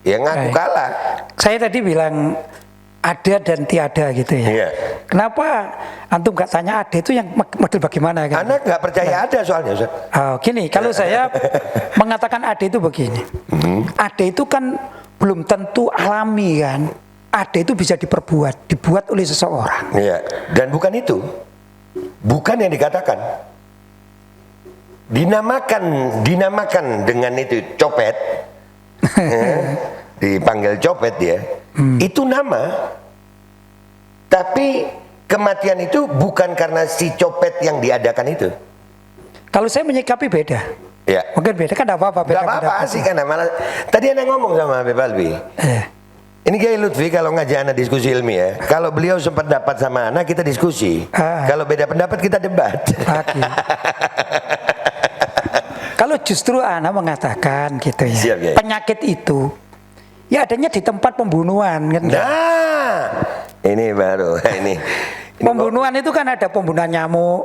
ngaku kalah. Saya tadi bilang ada dan tiada gitu ya. Iya. Kenapa antum nggak tanya ada itu yang model bagaimana kan? Anak nggak percaya ada soalnya Ustaz. Gini, kalau saya mengatakan ada itu begini, ada itu kan belum tentu alami kan. Ada itu bisa dibuat oleh seseorang. Iya. Dan bukan itu, bukan yang dikatakan. Dinamakan dengan itu copet. Dipanggil copet dia. Itu nama. Tapi kematian itu bukan karena si copet yang diadakan itu. Kalau saya menyikapi beda. Ya. Mungkin beda kan, enggak apa-apa. Enggak apa-apa sih, karena malah tadi Anda ngomong sama Habib Albi. Ini Kiai Lutfi kalau ngajak anak diskusi ilmiah, kalau beliau sempat dapat sama anak kita diskusi. Kalau beda pendapat kita debat. Kalau justru anak mengatakan gitu ya, siap, ya. Penyakit itu ya adanya di tempat pembunuhan kan. Nah, ini baru ini pembunuhan itu kan ada pembunuhan nyamuk,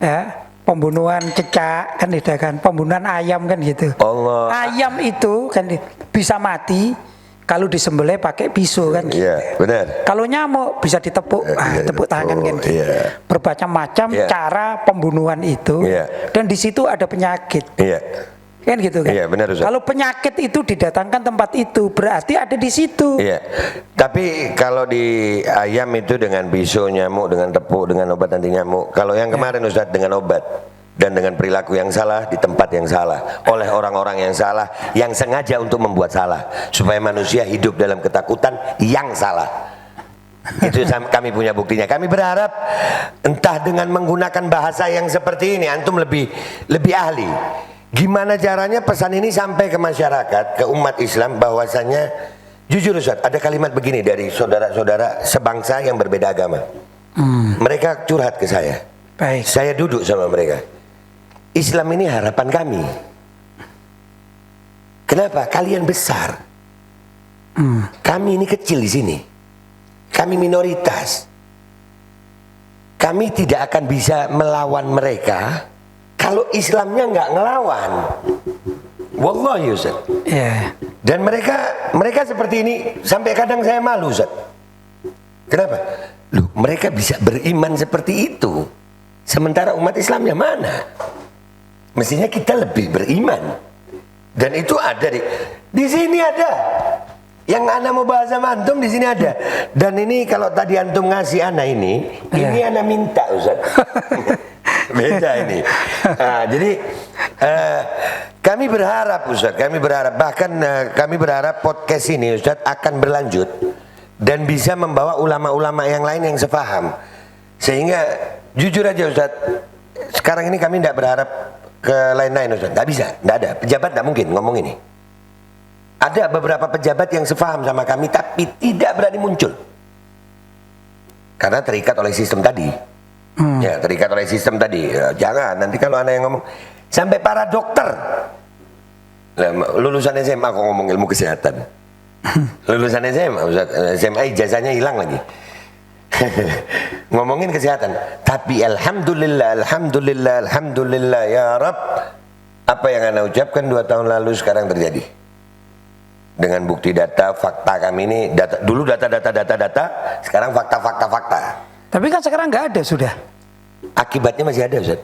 ya, pembunuhan cecak kan, tidak kan, pembunuhan ayam kan gitu. Allah. Ayam itu kan bisa mati kalau disembelih pakai pisau kan. Iya, benar. Kalau nyamuk bisa ditepuk, tepuk tangan kan. Iya. Bermacam-macam cara pembunuhan itu, dan di situ ada penyakit. Iya. Kan gitu kan. Iya, benar, Ustaz. Kalau penyakit itu didatangkan tempat itu, berarti ada di situ. Iya. Tapi kalau di ayam itu dengan pisau, nyamuk dengan tepuk, dengan obat anti nyamuk. Kalau yang kemarin Ustaz dengan obat dan dengan perilaku yang salah di tempat yang salah oleh orang-orang yang salah, yang sengaja untuk membuat salah supaya manusia hidup dalam ketakutan yang salah. Itu kami punya buktinya. Kami berharap entah dengan menggunakan bahasa yang seperti ini antum lebih ahli. Gimana caranya pesan ini sampai ke masyarakat, ke umat Islam, bahwasanya jujur Ustaz, ada kalimat begini dari saudara-saudara sebangsa yang berbeda agama. Mereka curhat ke saya. Baik. Saya duduk sama mereka. Islam ini harapan kami. Kenapa? Kalian besar. Kami ini kecil di sini. Kami minoritas. Kami tidak akan bisa melawan mereka kalau Islamnya nggak ngelawan. Wallahi Ustaz. Dan mereka seperti ini sampai kadang saya malu Ustaz. Kenapa? Loh, mereka bisa beriman seperti itu, sementara umat Islamnya mana? Mestinya kita lebih beriman. Dan itu ada di sini ada. Yang ana mau bahas sama antum di sini ada. Dan ini kalau tadi antum ngasih ana ini ana minta Ustaz. Beda ini. Jadi kami berharap Ustaz, bahkan kami berharap podcast ini Ustaz akan berlanjut dan bisa membawa ulama-ulama yang lain yang sepaham. Sehingga jujur aja Ustaz, sekarang ini kami tidak berharap ke lain-lain Ustaz, nggak bisa, nggak ada pejabat, nggak mungkin ngomong ini. Ada beberapa pejabat yang sepaham sama kami tapi tidak berani muncul karena terikat oleh sistem tadi. Ya, terikat oleh sistem tadi. Ya, jangan nanti kalau anak yang ngomong, sampai para dokter lulusan SMA kok ngomong ilmu kesehatan. Lulusan SMA, SMA ijazahnya hilang lagi. Ngomongin kesehatan. Tapi alhamdulillah ya Rabb, apa yang anda ucapkan 2 tahun lalu sekarang terjadi. Dengan bukti data, fakta kami ini, dulu data, sekarang fakta. Tapi kan sekarang nggak ada sudah. Akibatnya masih ada Ustaz.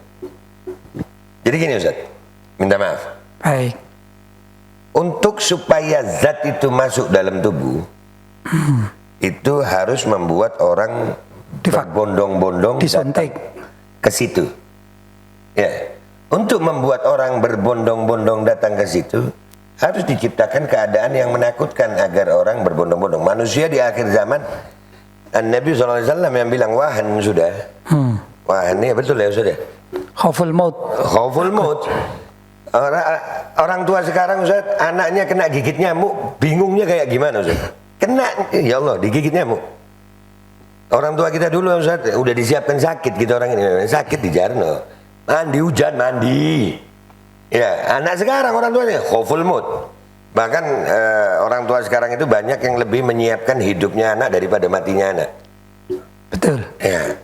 Jadi gini Ustaz, minta maaf. Baik. Untuk supaya zat itu masuk dalam tubuh, itu harus membuat orang berbondong-bondong disuntik ke situ. Ya, untuk membuat orang berbondong-bondong datang ke situ, harus diciptakan keadaan yang menakutkan agar orang berbondong-bondong. Manusia di akhir zaman, Nabi SAW yang bilang wahan sudah. Wahan ini betul ya sudah. Khauful maut. Khauful maut. Orang tua sekarang Ustaz, anaknya kena gigit nyamuk, bingungnya kayak gimana Ustaz? Kena, ya Allah, digigit nyamuk. Orang tua kita dulu Ustaz, udah disiapkan sakit gitu orang ini. Sakit di Jarno. Mandi hujan, mandi. Ya, anak sekarang orang tuanya khauful maut. Bahkan orang tua sekarang itu banyak yang lebih menyiapkan hidupnya anak daripada matinya anak. Betul. Ya,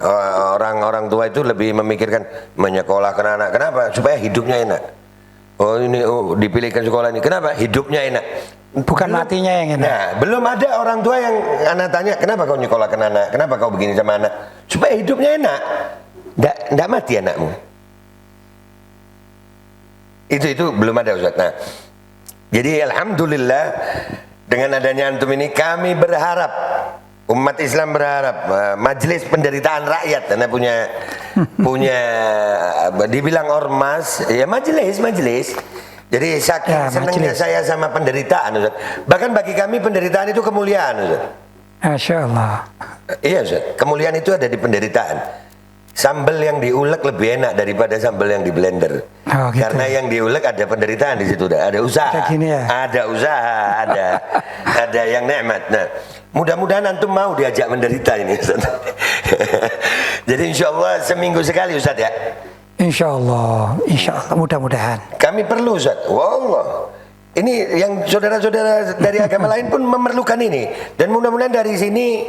orang tua itu lebih memikirkan menyekolahkan anak. Kenapa? Supaya hidupnya enak. Oh ini dipilihkan sekolah ini. Kenapa? Hidupnya enak. Bukan matinya yang enak. Nah, belum ada orang tua yang anak tanya, kenapa kau nyekolahkan anak? Kenapa kau begini sama anak? Supaya hidupnya enak. Nggak mati anakmu. Itu belum ada Ustaz. Nah, jadi alhamdulillah dengan adanya antum ini kami berharap, umat Islam berharap, majelis penderitaan rakyat, karena punya dibilang ormas, ya majelis. Jadi saking senangnya saya sama penderitaan Ustaz. Bahkan bagi kami penderitaan itu kemuliaan Ustaz. Masya Allah. Iya Ustaz, kemuliaan itu ada di penderitaan. Sambal yang diulek lebih enak daripada sambal yang di blender. Oh, gitu. Karena yang diulek ada penderitaan di situ, ada usaha. Kayak gini ya? Ada usaha, ada yang nikmat. Nah, mudah-mudahan antum mau diajak menderita ini Ustaz. Jadi insya Allah seminggu sekali Ustaz ya. Insya Allah, mudah-mudahan. Kami perlu Ustaz. Wallah. Ini yang saudara-saudara dari agama lain pun memerlukan ini. Dan mudah-mudahan dari sini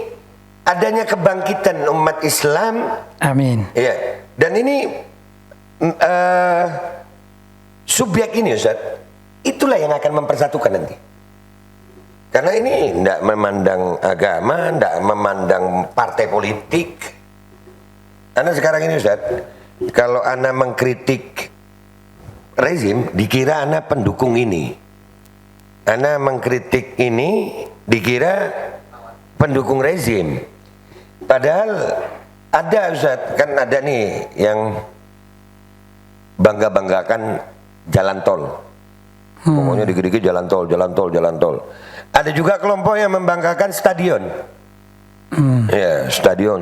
adanya kebangkitan umat Islam. Amin. Ya. Dan ini subjek ini Ustaz, itulah yang akan mempersatukan nanti. Karena ini tidak memandang agama, tidak memandang partai politik. Anda sekarang ini Ustaz, kalau Anda mengkritik rezim, dikira Anda pendukung ini. Anda mengkritik ini, dikira pendukung rezim. Padahal ada Ustaz, kan ada nih yang bangga-banggakan jalan tol. Pokoknya dikit-dikit jalan tol. Ada juga kelompok yang membanggakan stadion. Ya, stadion.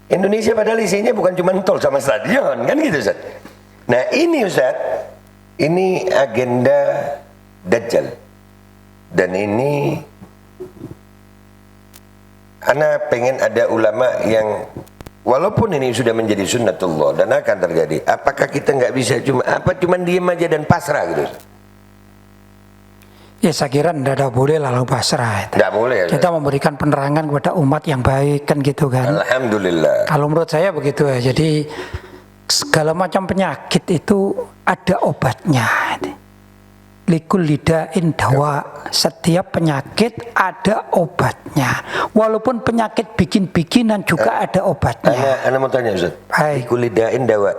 Indonesia padahal isinya bukan cuma tol sama stadion, kan gitu Ustaz. Nah ini Ustaz, ini agenda Dajjal. Dan ini Ana pengen ada ulama yang walaupun ini sudah menjadi sunnatullah dan akan terjadi, apakah kita nggak bisa cuma diem aja dan pasrah gitu? Ya saya kira tidak boleh lalu pasrah. Tidak boleh. Kita memberikan penerangan kepada umat yang baik kan gitu kan. Alhamdulillah. Kalau menurut saya begitu ya. Jadi segala macam penyakit itu ada obatnya. Likul lidain dawa, setiap penyakit ada obatnya. Walaupun penyakit bikin-bikinan juga ada obatnya. Ana mau tanya Ustaz. Baik. Likul lidain dawa.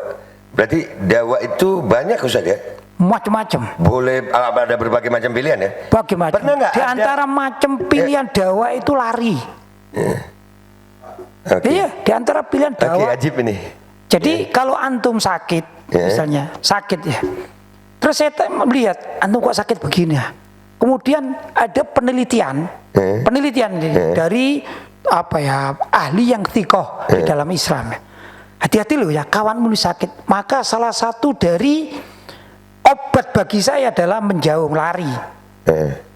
Berarti dawa itu banyak Ustaz ya? Macam-macam. Boleh ada berbagai macam pilihan ya? Bagaimana? Pernah nggak Di antara macam pilihan dawa itu lari. Okay. Iya, di antara pilihan dawa. Oke, ajib ini. Jadi kalau antum sakit, misalnya sakit ya. Terus saya melihat antum kok sakit begini ya. Kemudian ada penelitian dari apa ya ahli yang thikoh di dalam Islam. Hati-hati loh ya, kawanmu sakit. Maka salah satu dari obat bagi saya adalah menjauh lari.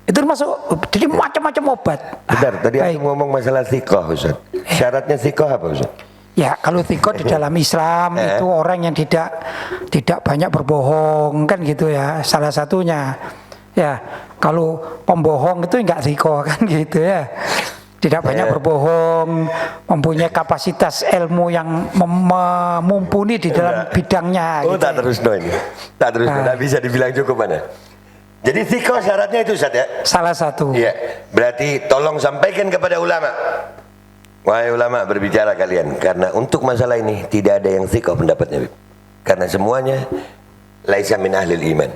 Itu termasuk, jadi macam-macam obat. Bentar, tadi aku ngomong masalah thikoh Ustaz. Syaratnya thikoh apa Ustaz? Ya kalau thikoh di dalam Islam itu orang yang tidak banyak berbohong kan gitu ya, salah satunya. Ya kalau pembohong itu enggak thikoh kan gitu ya. Tidak banyak berbohong, mempunyai kapasitas ilmu yang mumpuni di dalam bidangnya. Oh gitu. Tak terus no ini, tak terus no, tak bisa dibilang cukup mana. Jadi thikoh syaratnya itu Ustaz ya? Salah satu. Iya, berarti tolong sampaikan kepada ulama. Wahai ulama berbicara kalian, karena untuk masalah ini tidak ada yang thikoh pendapatnya. Karena semuanya laisa min ahlil iman.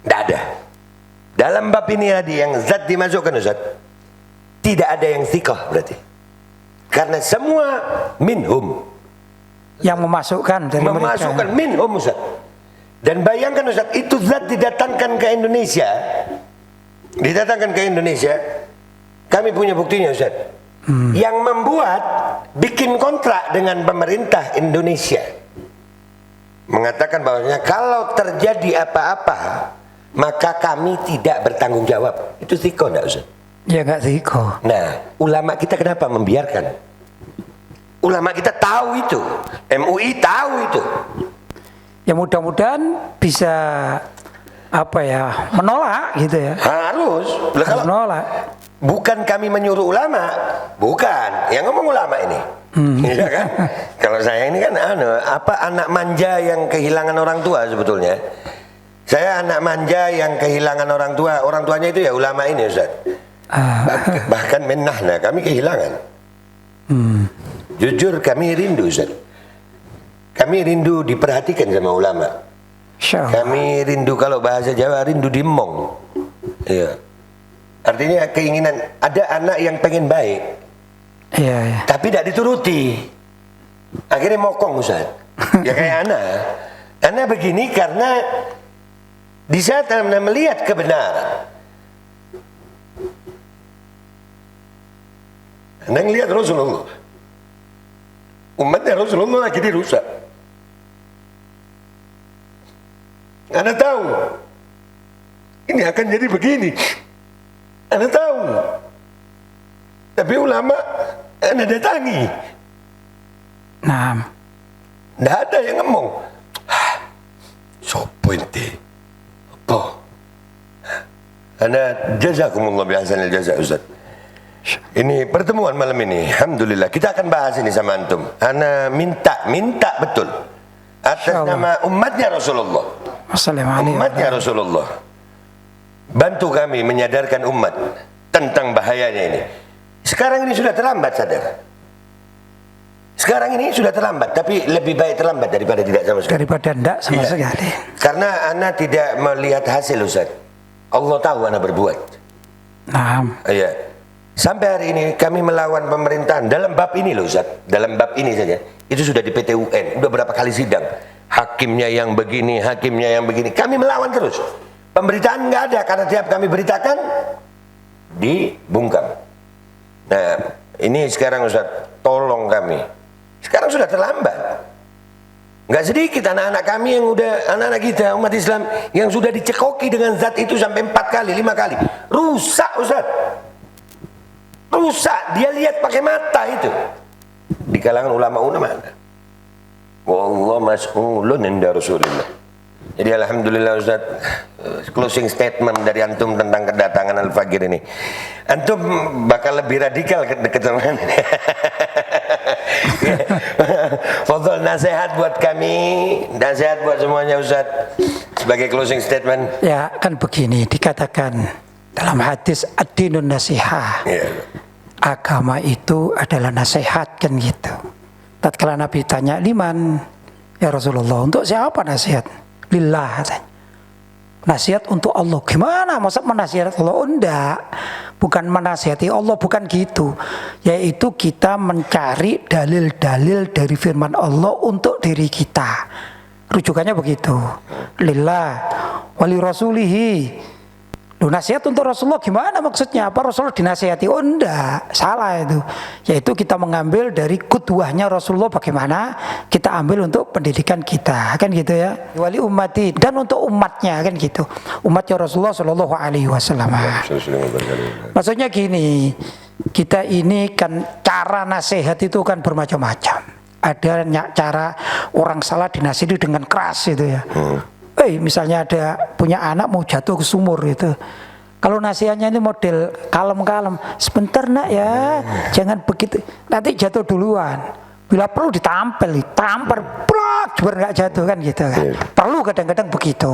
Tidak ada. Dalam bab ini tadi yang zat dimasukkan Ustaz, tidak ada yang thikoh berarti. Karena semua minhum. Yang memasukkan dari memasukkan mereka. Minhum Ustaz. Dan bayangkan Ustaz, itu zat didatangkan ke Indonesia. Didatangkan ke Indonesia. Kami punya buktinya Ustaz. Yang membuat bikin kontrak dengan pemerintah Indonesia. Mengatakan bahwasanya kalau terjadi apa-apa, maka kami tidak bertanggung jawab. Itu thikoh enggak Ustaz? Ya enggak thikoh. Nah, ulama kita kenapa membiarkan? Ulama kita tahu itu. MUI tahu itu. Ya mudah-mudahan bisa apa ya, menolak gitu ya. Harus. Kalau menolak. Bukan kami menyuruh ulama, bukan. Yang ngomong ulama ini. Iya kan? Kalau saya ini kan anak manja yang kehilangan orang tua sebetulnya. Saya anak manja yang kehilangan orang tua. Orang tuanya itu ya ulama ini Ustaz. Bahkan minnahna kami kehilangan. Jujur kami rindu Ustaz. Kami rindu diperhatikan sama ulama. Kami rindu, kalau bahasa Jawa rindu dimong. Iya. Artinya keinginan, ada anak yang pengen baik, tapi tidak dituruti, akhirnya mokong Ustaz. Ya kayak anak begini karena di saat anda melihat kebenaran, Anda ngelihat Rasulullah, umatnya Rasulullah lagi dirusak. Anda tahu ini akan jadi begini, Anda tahu, tapi ulama Anda datangi, Nah, tidak ada yang ngomong sopo ente apa. Anda jazakumullah bihasanil jaza Ustaz. Ini pertemuan malam ini, alhamdulillah kita akan bahas ini sama antum. Ana minta betul atas nama umatnya Rasulullah. Umatnya Rasulullah. Bantu kami menyadarkan umat tentang bahayanya ini. Sekarang ini sudah terlambat sadar. Sekarang ini sudah terlambat, tapi lebih baik terlambat daripada tidak sama sekali. Daripada tidak sama sekali. Karena ana tidak melihat hasil Ustaz. Allah tahu ana berbuat. Nah, Iya. Sampai hari ini kami melawan pemerintahan dalam bab ini loh Ustaz. Dalam bab ini saja. Itu sudah di PT UN, udah berapa kali sidang. Hakimnya yang begini, hakimnya yang begini. Kami melawan terus. Pemberitaan nggak ada karena tiap kami beritakan dibungkam. Nah, ini sekarang Ustaz, tolong kami. Sekarang sudah terlambat. Nggak sedikit anak-anak kami yang udah, anak-anak kita umat Islam yang sudah dicekoki dengan zat itu sampai 4 kali, 5 kali. Rusak Ustaz. Rusak, dia lihat pakai mata itu. Di kalangan ulama-ulama ada. Wallah mas'ulun inda Rasulillah. Jadi alhamdulillah Ustaz, closing statement dari antum tentang kedatangan Al-Faqir ini. Antum bakal lebih radikal ketemu. Fadhol nasihat buat kami, nasihat buat semuanya Ustaz. Sebagai closing statement. ya kan begini dikatakan dalam hadis ad-dinun nasihah. Agama itu adalah nasihat kan gitu. Tatkala Nabi tanya liman ya Rasulullah, untuk siapa nasihat? Lillah katanya. Nasihat untuk Allah. Gimana masa menasihati Allah? Oh, enggak. Bukan menasihati Allah, bukan gitu. Yaitu kita mencari dalil-dalil dari firman Allah untuk diri kita. Rujukannya begitu. Lillah wali rasulihi. Loh, nasihat untuk Rasulullah gimana maksudnya? Apa Rasulullah dinasihati? Oh enggak, salah itu. Yaitu kita mengambil dari kudwahnya Rasulullah, bagaimana kita ambil untuk pendidikan kita, kan gitu ya. Wali ummati, dan untuk umatnya, kan gitu. Umatnya Rasulullah Shallallahu Alaihi Wasallam. Maksudnya gini, kita ini kan cara nasihat itu kan bermacam-macam. Ada cara orang salah dinasihati dengan keras itu ya. Misalnya ada punya anak mau jatuh ke sumur itu. Kalau nasihatnya ini model kalem-kalem, sebentar nak ya, jangan begitu, nanti jatuh duluan. Bila perlu ditampar, biar nggak jatuh kan gitu kan. Perlu kadang-kadang begitu.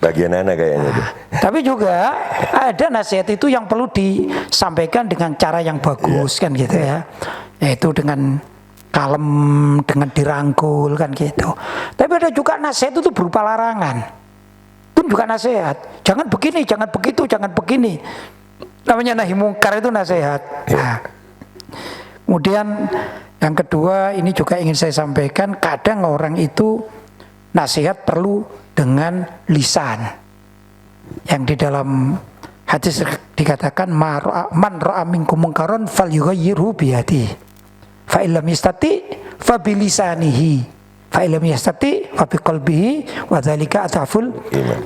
Bagian anak kayaknya. Tapi juga ada nasihat itu yang perlu disampaikan dengan cara yang bagus kan gitu ya. Yaitu dengan kalem, dengan dirangkul kan gitu. Tapi ada juga nasihat itu berupa larangan. Itu juga nasihat. Jangan begini, jangan begitu, jangan begini. Namanya nahi mungkar itu nasihat. Nah, kemudian yang kedua ini juga ingin saya sampaikan, kadang orang itu nasihat perlu dengan lisan. Yang di dalam hadis dikatakan man ra'a minkum munkaran falyughayyirhu biyadihi. Fa illam yastati fa bilisanihi, fa illam yastati fa biqalbihi, wa dzalika ataful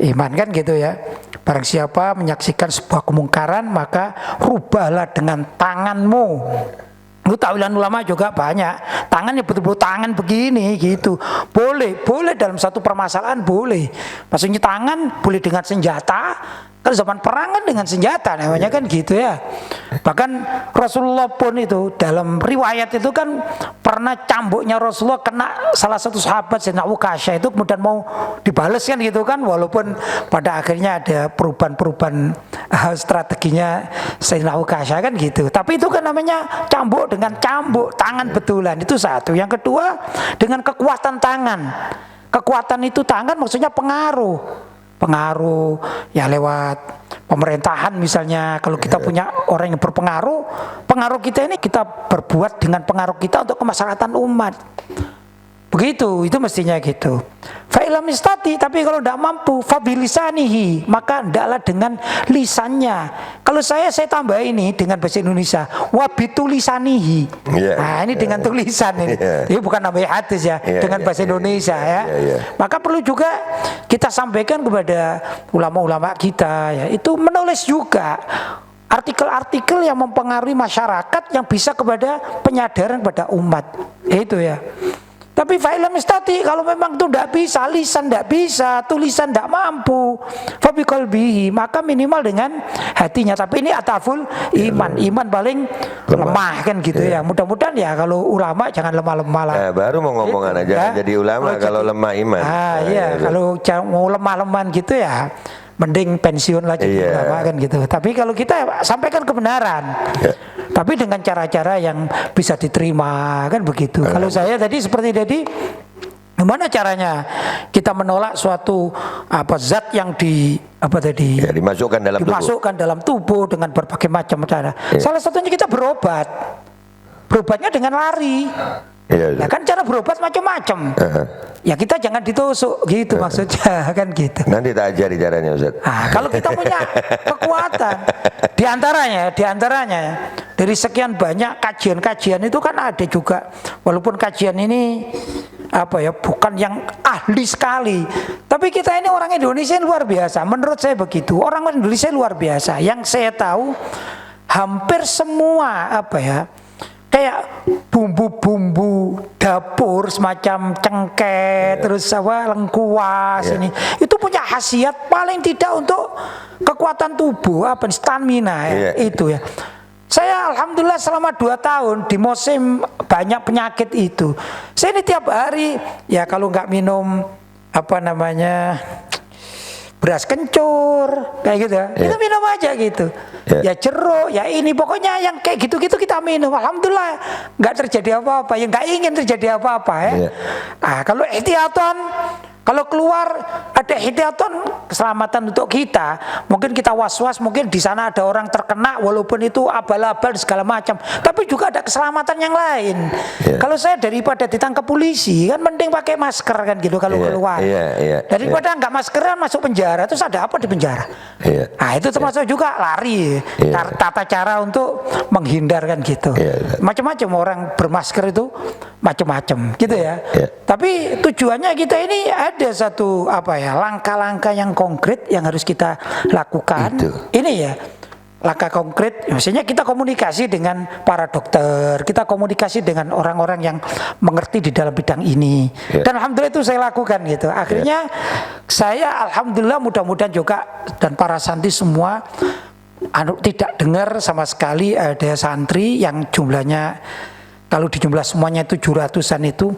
iman, kan gitu ya. Barang siapa menyaksikan sebuah kemungkaran maka rubahlah dengan tanganmu. Itu tawilan ulama juga banyak. Tangannya betul-betul tangan begini gitu. Boleh dalam satu permasalahan boleh. Maksudnya tangan boleh dengan senjata. Kan zaman perang kan dengan senjata namanya kan gitu ya. Bahkan Rasulullah pun itu dalam riwayat itu kan pernah cambuknya Rasulullah kena salah satu sahabat Sayyidina Ukasha itu, kemudian mau dibales kan gitu kan, walaupun pada akhirnya ada perubahan strateginya Sayyidina Ukasha kan gitu. Tapi itu kan namanya cambuk dengan cambuk tangan betulan, itu satu. Yang kedua dengan kekuatan tangan. Kekuatan itu tangan maksudnya pengaruh ya lewat pemerintahan misalnya. Kalau kita punya orang yang pengaruh kita ini kita berbuat dengan pengaruh kita untuk kemaslahatan umat. Begitu, itu mestinya gitu. Fa'ilam istati, tapi kalau tidak mampu, fabilisanihi, maka hendaklah dengan lisannya. Kalau saya tambah ini dengan bahasa Indonesia, wabitulisanihi. Nah, ini dengan tulisan ini. Ini bukan namanya hadis ya, dengan bahasa Indonesia ya. Maka perlu juga kita sampaikan kepada ulama-ulama kita ya, itu menulis juga artikel-artikel yang mempengaruhi masyarakat yang bisa kepada penyadaran pada umat. Itu ya. Tapi fa'ilam istati, kalau memang itu tidak bisa, lisan tidak bisa, tulisan tidak mampu, fabi qalbihi, maka minimal dengan hatinya. Tapi ini ataful iman paling lemah kan gitu ya. Mudah-mudahan ya kalau ulama jangan lemah-lemah lah. Baru mau ngomongan aja ya? Jadi ulama kalau lemah iman. Kalau mau lemah-lemah gitu ya mending pensiun lah jadi ulama kan gitu. Tapi kalau kita sampaikan kebenaran, tapi dengan cara-cara yang bisa diterima kan begitu. Kalau saya tadi seperti tadi, gimana caranya kita menolak suatu zat yang dimasukkan dalam tubuh dengan berbagai macam cara. Salah satunya kita berobat. Berobatnya dengan lari. Ya kan cara berobat macam-macam. Ya kita jangan ditusuk gitu maksudnya kan gitu. Nanti tak ajari caranya Ustaz. Kalau kita punya kekuatan, diantaranya dari sekian banyak kajian-kajian itu kan ada juga, walaupun kajian ini bukan yang ahli sekali, tapi kita ini orang Indonesia luar biasa. Menurut saya begitu, orang Indonesia luar biasa. Yang saya tahu hampir semua kayak bumbu-bumbu dapur semacam cengkeh, terus lengkuas ini itu punya khasiat paling tidak untuk kekuatan tubuh, stamina itu ya. Saya alhamdulillah selama 2 tahun di musim banyak penyakit itu, saya ini tiap hari ya kalau nggak minum beras kencur kayak gitu kita minum aja gitu ya jeruk ya ini pokoknya yang kayak gitu-gitu kita minum, alhamdulillah nggak terjadi apa-apa, ya nggak ingin terjadi apa-apa ya. Kalau ihtiyatan, kalau keluar ada ihtiyatan keselamatan untuk kita, mungkin kita was-was, mungkin di sana ada orang terkena walaupun itu abal-abal segala macam, tapi juga ada keselamatan yang lain. Kalau saya daripada ditangkap polisi kan mending pakai masker kan gitu kalau keluar. Daripada nggak maskeran masuk penjara, terus ada apa di penjara? Itu termasuk juga lari. Tata cara untuk menghindarkan gitu. Macam-macam orang bermasker itu macam-macam gitu ya. Tapi tujuannya kita ini ada satu langkah-langkah yang konkret yang harus kita lakukan. Ini ya langkah konkret, maksudnya kita komunikasi dengan para dokter, kita komunikasi dengan orang-orang yang mengerti di dalam bidang ini. Dan alhamdulillah itu saya lakukan gitu. Akhirnya saya alhamdulillah mudah-mudahan juga dan para santri semua tidak dengar sama sekali ada santri yang jumlahnya kalau dijumlah semuanya itu 700-an itu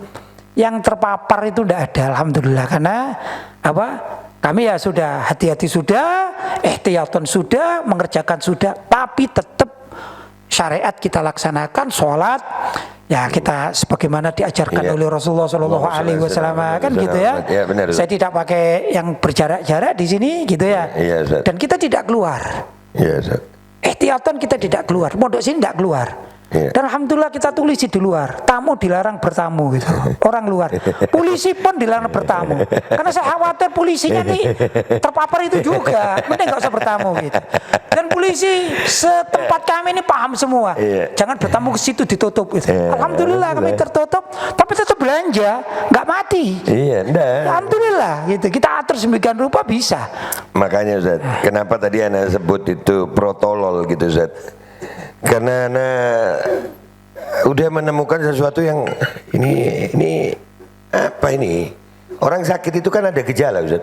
yang terpapar itu tidak ada, alhamdulillah. Karena kami ya sudah hati-hati sudah, ihtiyatan sudah, mengerjakan sudah, tapi tetap syariat kita laksanakan, sholat ya kita sebagaimana diajarkan oleh Rasulullah Shallallahu Alaihi Wasallam kan gitu ya. Saya tidak pakai yang berjarak-jarak di sini gitu ya. Dan kita tidak keluar. Ihtiyatan kita tidak keluar, pondok sini tidak keluar. Dan alhamdulillah kita tulis di luar, tamu dilarang bertamu gitu. Orang luar, polisi pun dilarang bertamu. Karena saya khawatir polisinya nih terpapar itu juga, mending nggak usah bertamu gitu. Dan polisi setempat kami ini paham semua, jangan bertamu ke situ, ditutup gitu. Alhamdulillah kami tertutup, tapi tetap belanja, nggak mati. Alhamdulillah gitu, kita atur sedemikian rupa bisa. Makanya Ustaz, kenapa tadi Anda sebut itu protolol gitu Ustaz? Karena udah menemukan sesuatu yang ini orang sakit itu kan ada gejala Ustaz.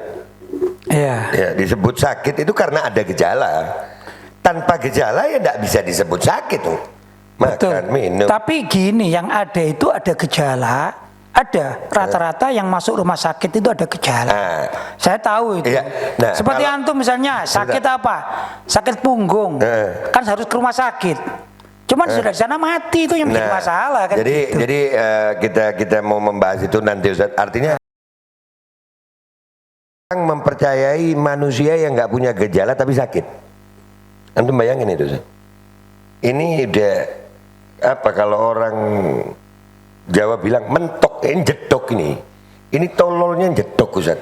Ya, disebut sakit itu karena ada gejala. Tanpa gejala ya tidak bisa disebut sakit tuh. Makan, minum. Tapi gini, yang ada itu ada gejala. Ada rata-rata yang masuk rumah sakit itu ada gejala. Saya tahu itu. Seperti antum misalnya sakit sakit punggung, kan harus ke rumah sakit. Cuman sudah di sana mati, itu yang menjadi masalah kan. Jadi kita mau membahas itu nanti Ustaz. Artinya orang mempercayai manusia yang nggak punya gejala tapi sakit. Antum bayangin itu Ustaz. Ini udah kalau orang Jawa bilang mentok, jedok ini. Ini tololnya jedok Ustaz.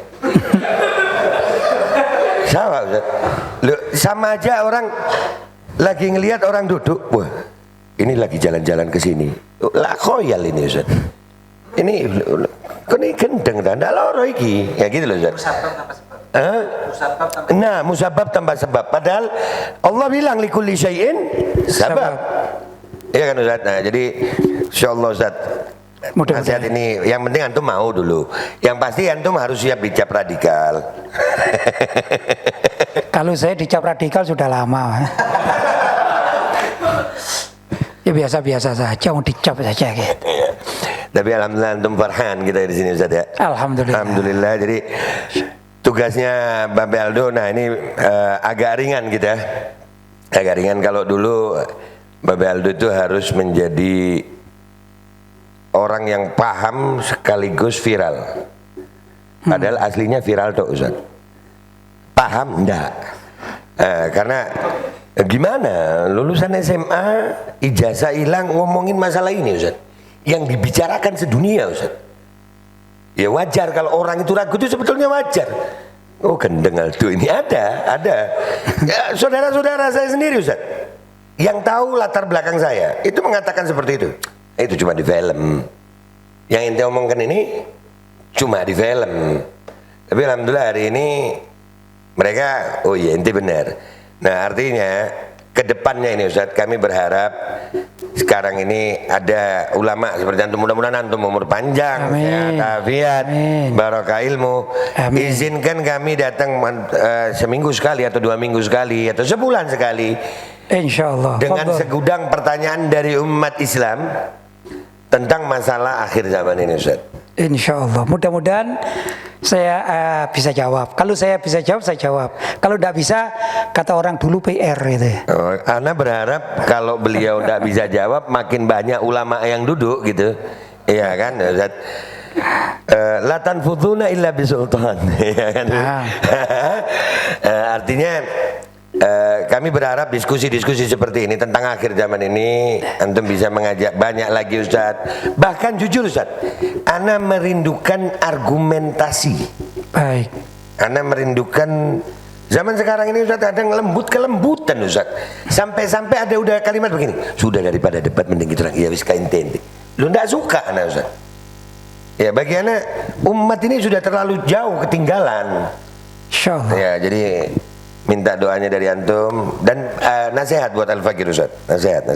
Sama Ustaz. Loh, sama aja orang lagi ngelihat orang duduk, wah ini lagi jalan-jalan ke sini. Lah khoyal ini Ustaz. Ini gendeng ndak loro iki. Ya gitu loh Ustaz. Nah, musabab tanpa sebab. Padahal Allah bilang likulli syai'in sabab. Iya kan Ustaz? Nah, jadi insyaallah Ustaz, nasihat ini yang penting antum mau dulu. Yang pasti antum harus siap dicap radikal. Kalau saya dicap radikal sudah lama. Ya biasa-biasa saja, mau dicap saja gitu. Tapi alhamdulillah antum farhan kita di sini Ustaz ya. Alhamdulillah. Alhamdulillah. Jadi tugasnya Babe Aldo, nah ini agak ringan gitu ya. Agak ringan. Kalau dulu Babe Aldo itu harus menjadi orang yang paham sekaligus viral. Padahal aslinya viral tuh Ustaz. Paham enggak? Karena gimana lulusan SMA ijazah hilang ngomongin masalah ini Ustaz, yang dibicarakan sedunia Ustaz. Ya wajar kalau orang itu ragu, itu sebetulnya wajar. Oh gendeng Aldo ini ada ya, saudara-saudara saya sendiri Ustaz yang tahu latar belakang saya itu mengatakan seperti itu. Itu cuma di film. Yang ente omongkan ini cuma di film. Tapi alhamdulillah hari ini mereka, oh iya ente benar. Nah artinya ke depannya ini Ustaz, kami berharap sekarang ini ada ulama seperti antum, mudah-mudahan antum umur panjang, sehat afiat, barokah ilmu. Amin. Izinkan kami datang seminggu sekali atau 2 minggu sekali atau sebulan sekali, insyaallah, dengan segudang pertanyaan dari umat Islam tentang masalah akhir zaman ini Ustaz. Insyaallah, mudah-mudahan saya bisa jawab. Kalau saya bisa jawab, saya jawab. Kalau tidak bisa, kata orang dulu PR gitu. Ana berharap kalau beliau tidak bisa jawab, makin banyak ulama yang duduk gitu. Iya kan Ustaz? La tanfuduna illa bisultan. Iya kan? Artinya kami berharap diskusi-diskusi seperti ini tentang akhir zaman ini antum bisa mengajak banyak lagi Ustaz. Bahkan jujur Ustaz, ana merindukan argumentasi. Baik. Ana merindukan zaman sekarang ini Ustaz, ada kelembutan Ustaz. Sampai-sampai ada udah kalimat begini, sudah daripada debat mending kita ya wis kaintente. Lu ndak suka ana Ustaz. Ya bagi ana umat ini sudah terlalu jauh ketinggalan. Insyaallah. Ya jadi minta doanya dari antum dan nasihat buat Al-Fakir Ustaz. Nasihat.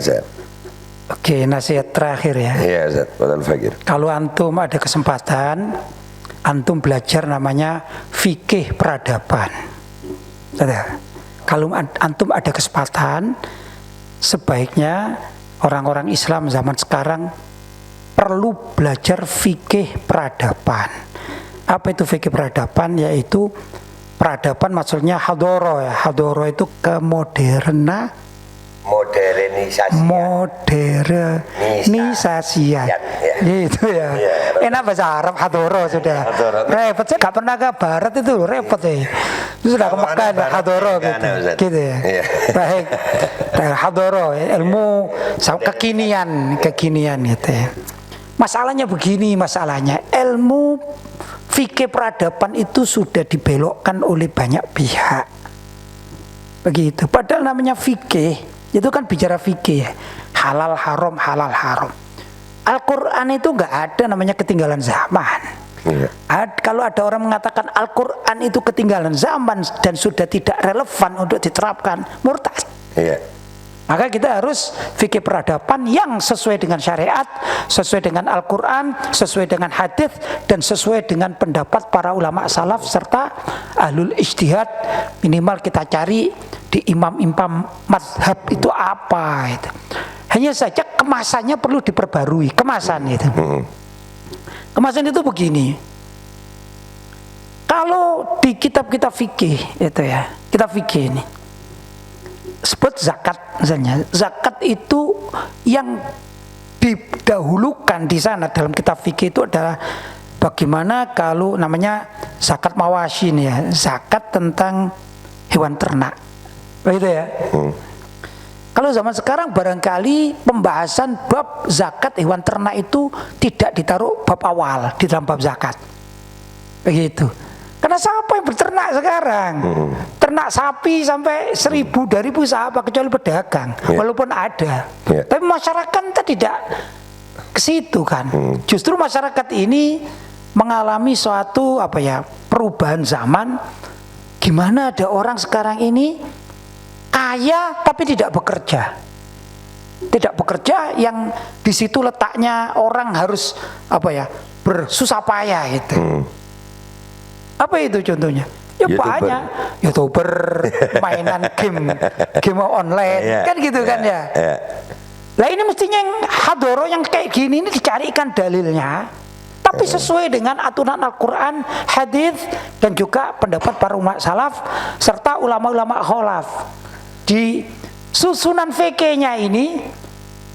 Oke, nasihat terakhir ya. Iya Ustaz, buat Al-Fakir. Kalau antum ada kesempatan, antum belajar namanya fikih peradaban. Kalau antum ada kesempatan, sebaiknya orang-orang Islam zaman sekarang perlu belajar fikih peradaban. Apa itu fikih peradaban? Yaitu peradaban maksudnya hadoro ya. Hadoro itu modernisasi. Gitu ya. Enak bahasa Arab hadoro sudah. Repot, saya gak pernah ke barat itu repot ya. Itu sudah ke Mekah hadoro gitu. Gitu ya. Baik. Hadoro ilmu kekinian gitu ya. Masalahnya begini, ilmu fikih peradaban itu sudah dibelokkan oleh banyak pihak. Begitu. Padahal namanya fikih, itu kan bicara fikih ya. Halal haram, halal haram. Al-Quran itu nggak ada namanya ketinggalan zaman. Kalau ada orang mengatakan Al-Quran itu ketinggalan zaman dan sudah tidak relevan untuk diterapkan, murtad. Maka kita harus fikih peradaban yang sesuai dengan syariat, sesuai dengan Al-Quran, sesuai dengan hadis, dan sesuai dengan pendapat para ulama salaf serta ahlul ijtihad. Minimal kita cari di imam-imam mazhab itu apa itu. Hanya saja kemasannya perlu diperbarui, kemasan itu. Kemasan itu begini. Kalau di kitab-kitab fikih itu ya, kitab fikih ini sebut zakat misalnya. Zakat itu yang didahulukan di sana dalam kitab fikih itu adalah bagaimana kalau namanya zakat mawasyin ya, zakat tentang hewan ternak. Begitu ya. Kalau zaman sekarang barangkali pembahasan bab zakat hewan ternak itu tidak ditaruh bab awal di dalam bab zakat. Begitu. Karena siapa yang berternak sekarang? Ternak sapi sampai 1.000, 2.000 siapa kecuali pedagang. Walaupun ada. Tapi masyarakat kita tidak ke situ kan. Justru masyarakat ini mengalami suatu perubahan zaman. Gimana ada orang sekarang ini kaya tapi tidak bekerja. Tidak bekerja yang di situ letaknya orang harus bersusah payah gitu. Apa itu contohnya? Ya banyak YouTuber, mainan game online, kan gitu kan ya. Lah ini mestinya yang hadoro yang kayak gini ini dicarikan dalilnya, tapi sesuai dengan aturan Al-Quran, hadis, dan juga pendapat para ulama salaf serta ulama-ulama kholaf. Di susunan fikihnya ini,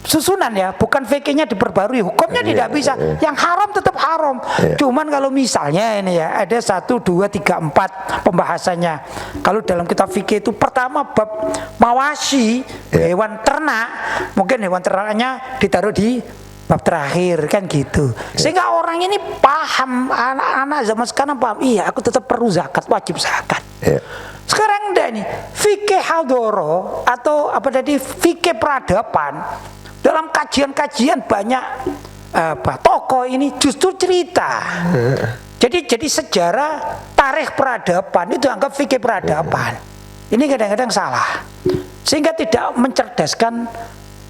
susunan ya, bukan fikihnya diperbarui, hukumnya tidak bisa. Yang haram tetap haram. Cuman kalau misalnya ini ya ada 1, 2, 3, 4 pembahasannya. Kalau dalam kitab fikih itu pertama bab mawasi, hewan ternak, mungkin hewan ternaknya ditaruh di bab terakhir kan gitu. Sehingga orang ini paham, anak-anak zaman sekarang paham, iya aku tetap perlu zakat, wajib zakat. Sekarang enggak nih, fikih hadoro atau fikih peradaban. Dalam kajian-kajian banyak tokoh ini justru cerita. Jadi sejarah tarikh peradaban itu anggap fikih peradaban. Ini kadang-kadang salah. Sehingga tidak mencerdaskan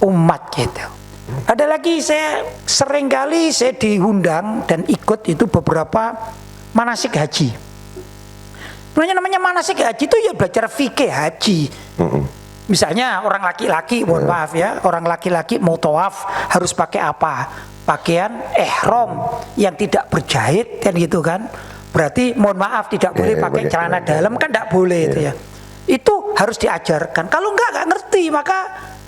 umat gitu. Ada lagi seringkali saya diundang dan ikut itu beberapa manasik haji. Namanya manasik haji itu ya belajar fikih haji. Misalnya orang laki-laki, mohon maaf ya, orang laki-laki mau tawaf harus pakai apa? Pakaian ihram yang tidak berjahit kan gitu kan. Berarti mohon maaf tidak boleh pakai celana dalam kan tidak boleh itu ya. Itu harus diajarkan. Kalau enggak ngerti maka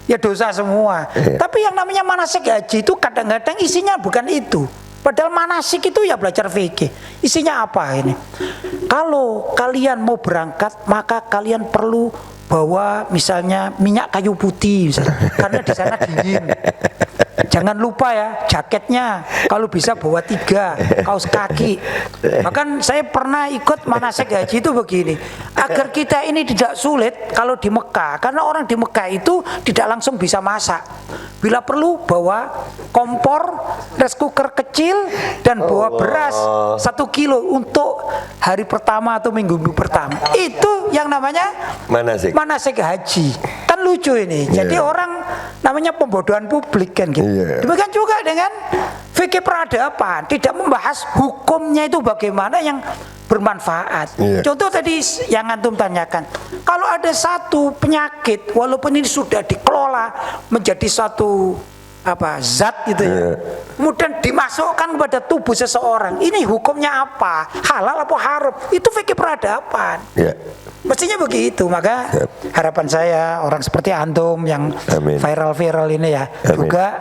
ya dosa semua. Tapi yang namanya manasik haji itu kadang-kadang isinya bukan itu. Padahal manasik itu ya belajar fikih. Isinya apa ini? Kalau kalian mau berangkat maka kalian perlu bawa misalnya minyak kayu putih misalnya, karena di sana dingin. Jangan lupa ya jaketnya, kalau bisa bawa 3 kaos kaki. Bahkan saya pernah ikut manasik haji itu begini, agar kita ini tidak sulit kalau di Mekah, karena orang di Mekah itu tidak langsung bisa masak. Bila perlu bawa kompor, rice cooker kecil, dan bawa beras 1 kilo untuk hari pertama atau minggu pertama. Itu yang namanya manasik haji. Kan lucu ini. Jadi orang namanya pembodohan publik kan gitu. Demikian juga dengan fikih peradaban, tidak membahas hukumnya itu bagaimana yang bermanfaat. Contoh tadi yang antum tanyakan, kalau ada satu penyakit walaupun ini sudah dikelola menjadi satu zat gitu ya, kemudian dimasukkan kepada tubuh seseorang, ini hukumnya apa? Halal apa haram? Itu fikih peradaban. Mestinya begitu. Maka harapan saya orang seperti antum yang viral-viral ini ya, juga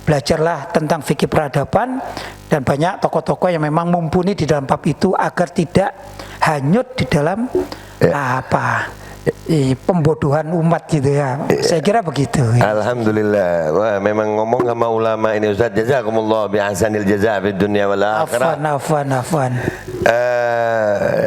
belajarlah tentang fikih peradaban, dan banyak tokoh-tokoh yang memang mumpuni di dalam bab itu agar tidak hanyut di dalam pembodohan umat gitu ya. Saya kira begitu. Alhamdulillah. Wah, memang ngomong sama ulama ini Ustaz, jazakumullah bi ahsanil jazaa fid dunya wal akhirah. Afwan.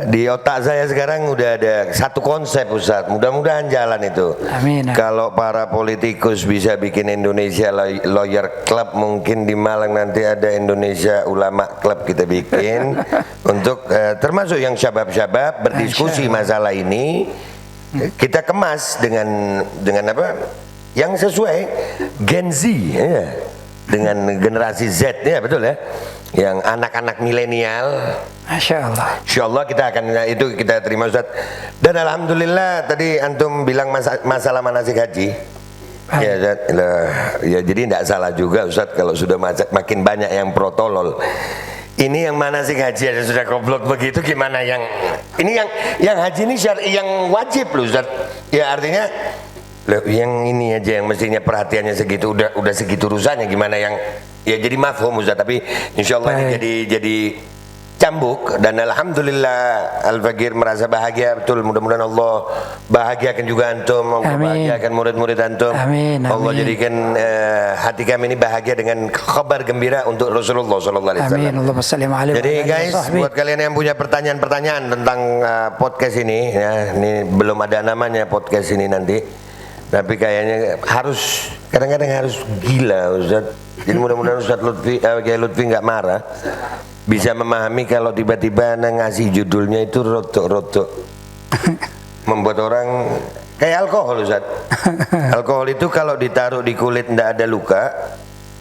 Di otak saya sekarang udah ada satu konsep Ustaz. Mudah-mudahan jalan itu. Amin. Kalau para politikus bisa bikin Indonesia Lawyer Club, mungkin di Malang nanti ada Indonesia Ulama Club kita bikin untuk termasuk yang syabab-syabab berdiskusi masalah ini. Kita kemas dengan apa yang sesuai Gen Z ya, dengan generasi Z ya, betul ya, yang anak-anak milenial. Masya Allah. Insya Allah kita akan itu kita terima Ustaz. Dan alhamdulillah tadi antum bilang masalah manasik haji. Ya Ustaz, ya jadi tidak salah juga Ustaz kalau sudah makin banyak yang protolol. Ini yang manasik haji ada sudah goblok begitu, gimana yang ini yang haji ini syar'i yang wajib loh Ustaz. Ya artinya yang ini aja yang mestinya perhatiannya segitu udah segitu rusaknya, gimana yang ya jadi mafhum Ustaz, tapi insyaallah ini jadi cambuk, dan alhamdulillah Al-Fakir merasa bahagia betul. Mudah-mudahan Allah bahagiakan juga antum, Allah bahagiakan murid-murid antum. Amin, amin. Allah jadikan hati kami ini bahagia dengan kabar gembira untuk Rasulullah sallallahu alaihi wasallam. Amin. Allahumma salli alaihi. Jadi guys, buat kalian yang punya pertanyaan-pertanyaan tentang podcast ini, ya, ini belum ada namanya podcast ini nanti, tapi kayaknya harus, kadang-kadang harus gila Ustaz. Jadi mudah-mudahan Ustaz Lutfi, Kiai Lutfi nggak marah, bisa memahami kalau tiba-tiba ngasih judulnya itu rotok-rotok, membuat orang kayak alkohol Ustaz. Alkohol itu kalau ditaruh di kulit ndak ada luka,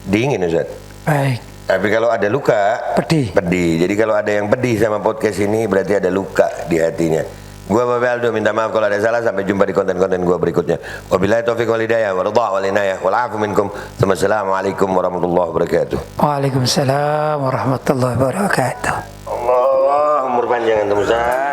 dingin Ustaz. Baik. Tapi kalau ada luka, Pedih. pedih. Jadi kalau ada yang pedih sama podcast ini, berarti ada luka di hatinya. Gua Bapak Aldo minta maaf kalau ada salah. Sampai jumpa di konten-konten gua berikutnya. Wabillahi taufiq wal hidayah wa ridha wal inayah wal afu minkum. Assalamualaikum warahmatullahi wabarakatuh. Waalaikumsalam warahmatullahi wabarakatuh. Allah umur panjang antum Ustaz.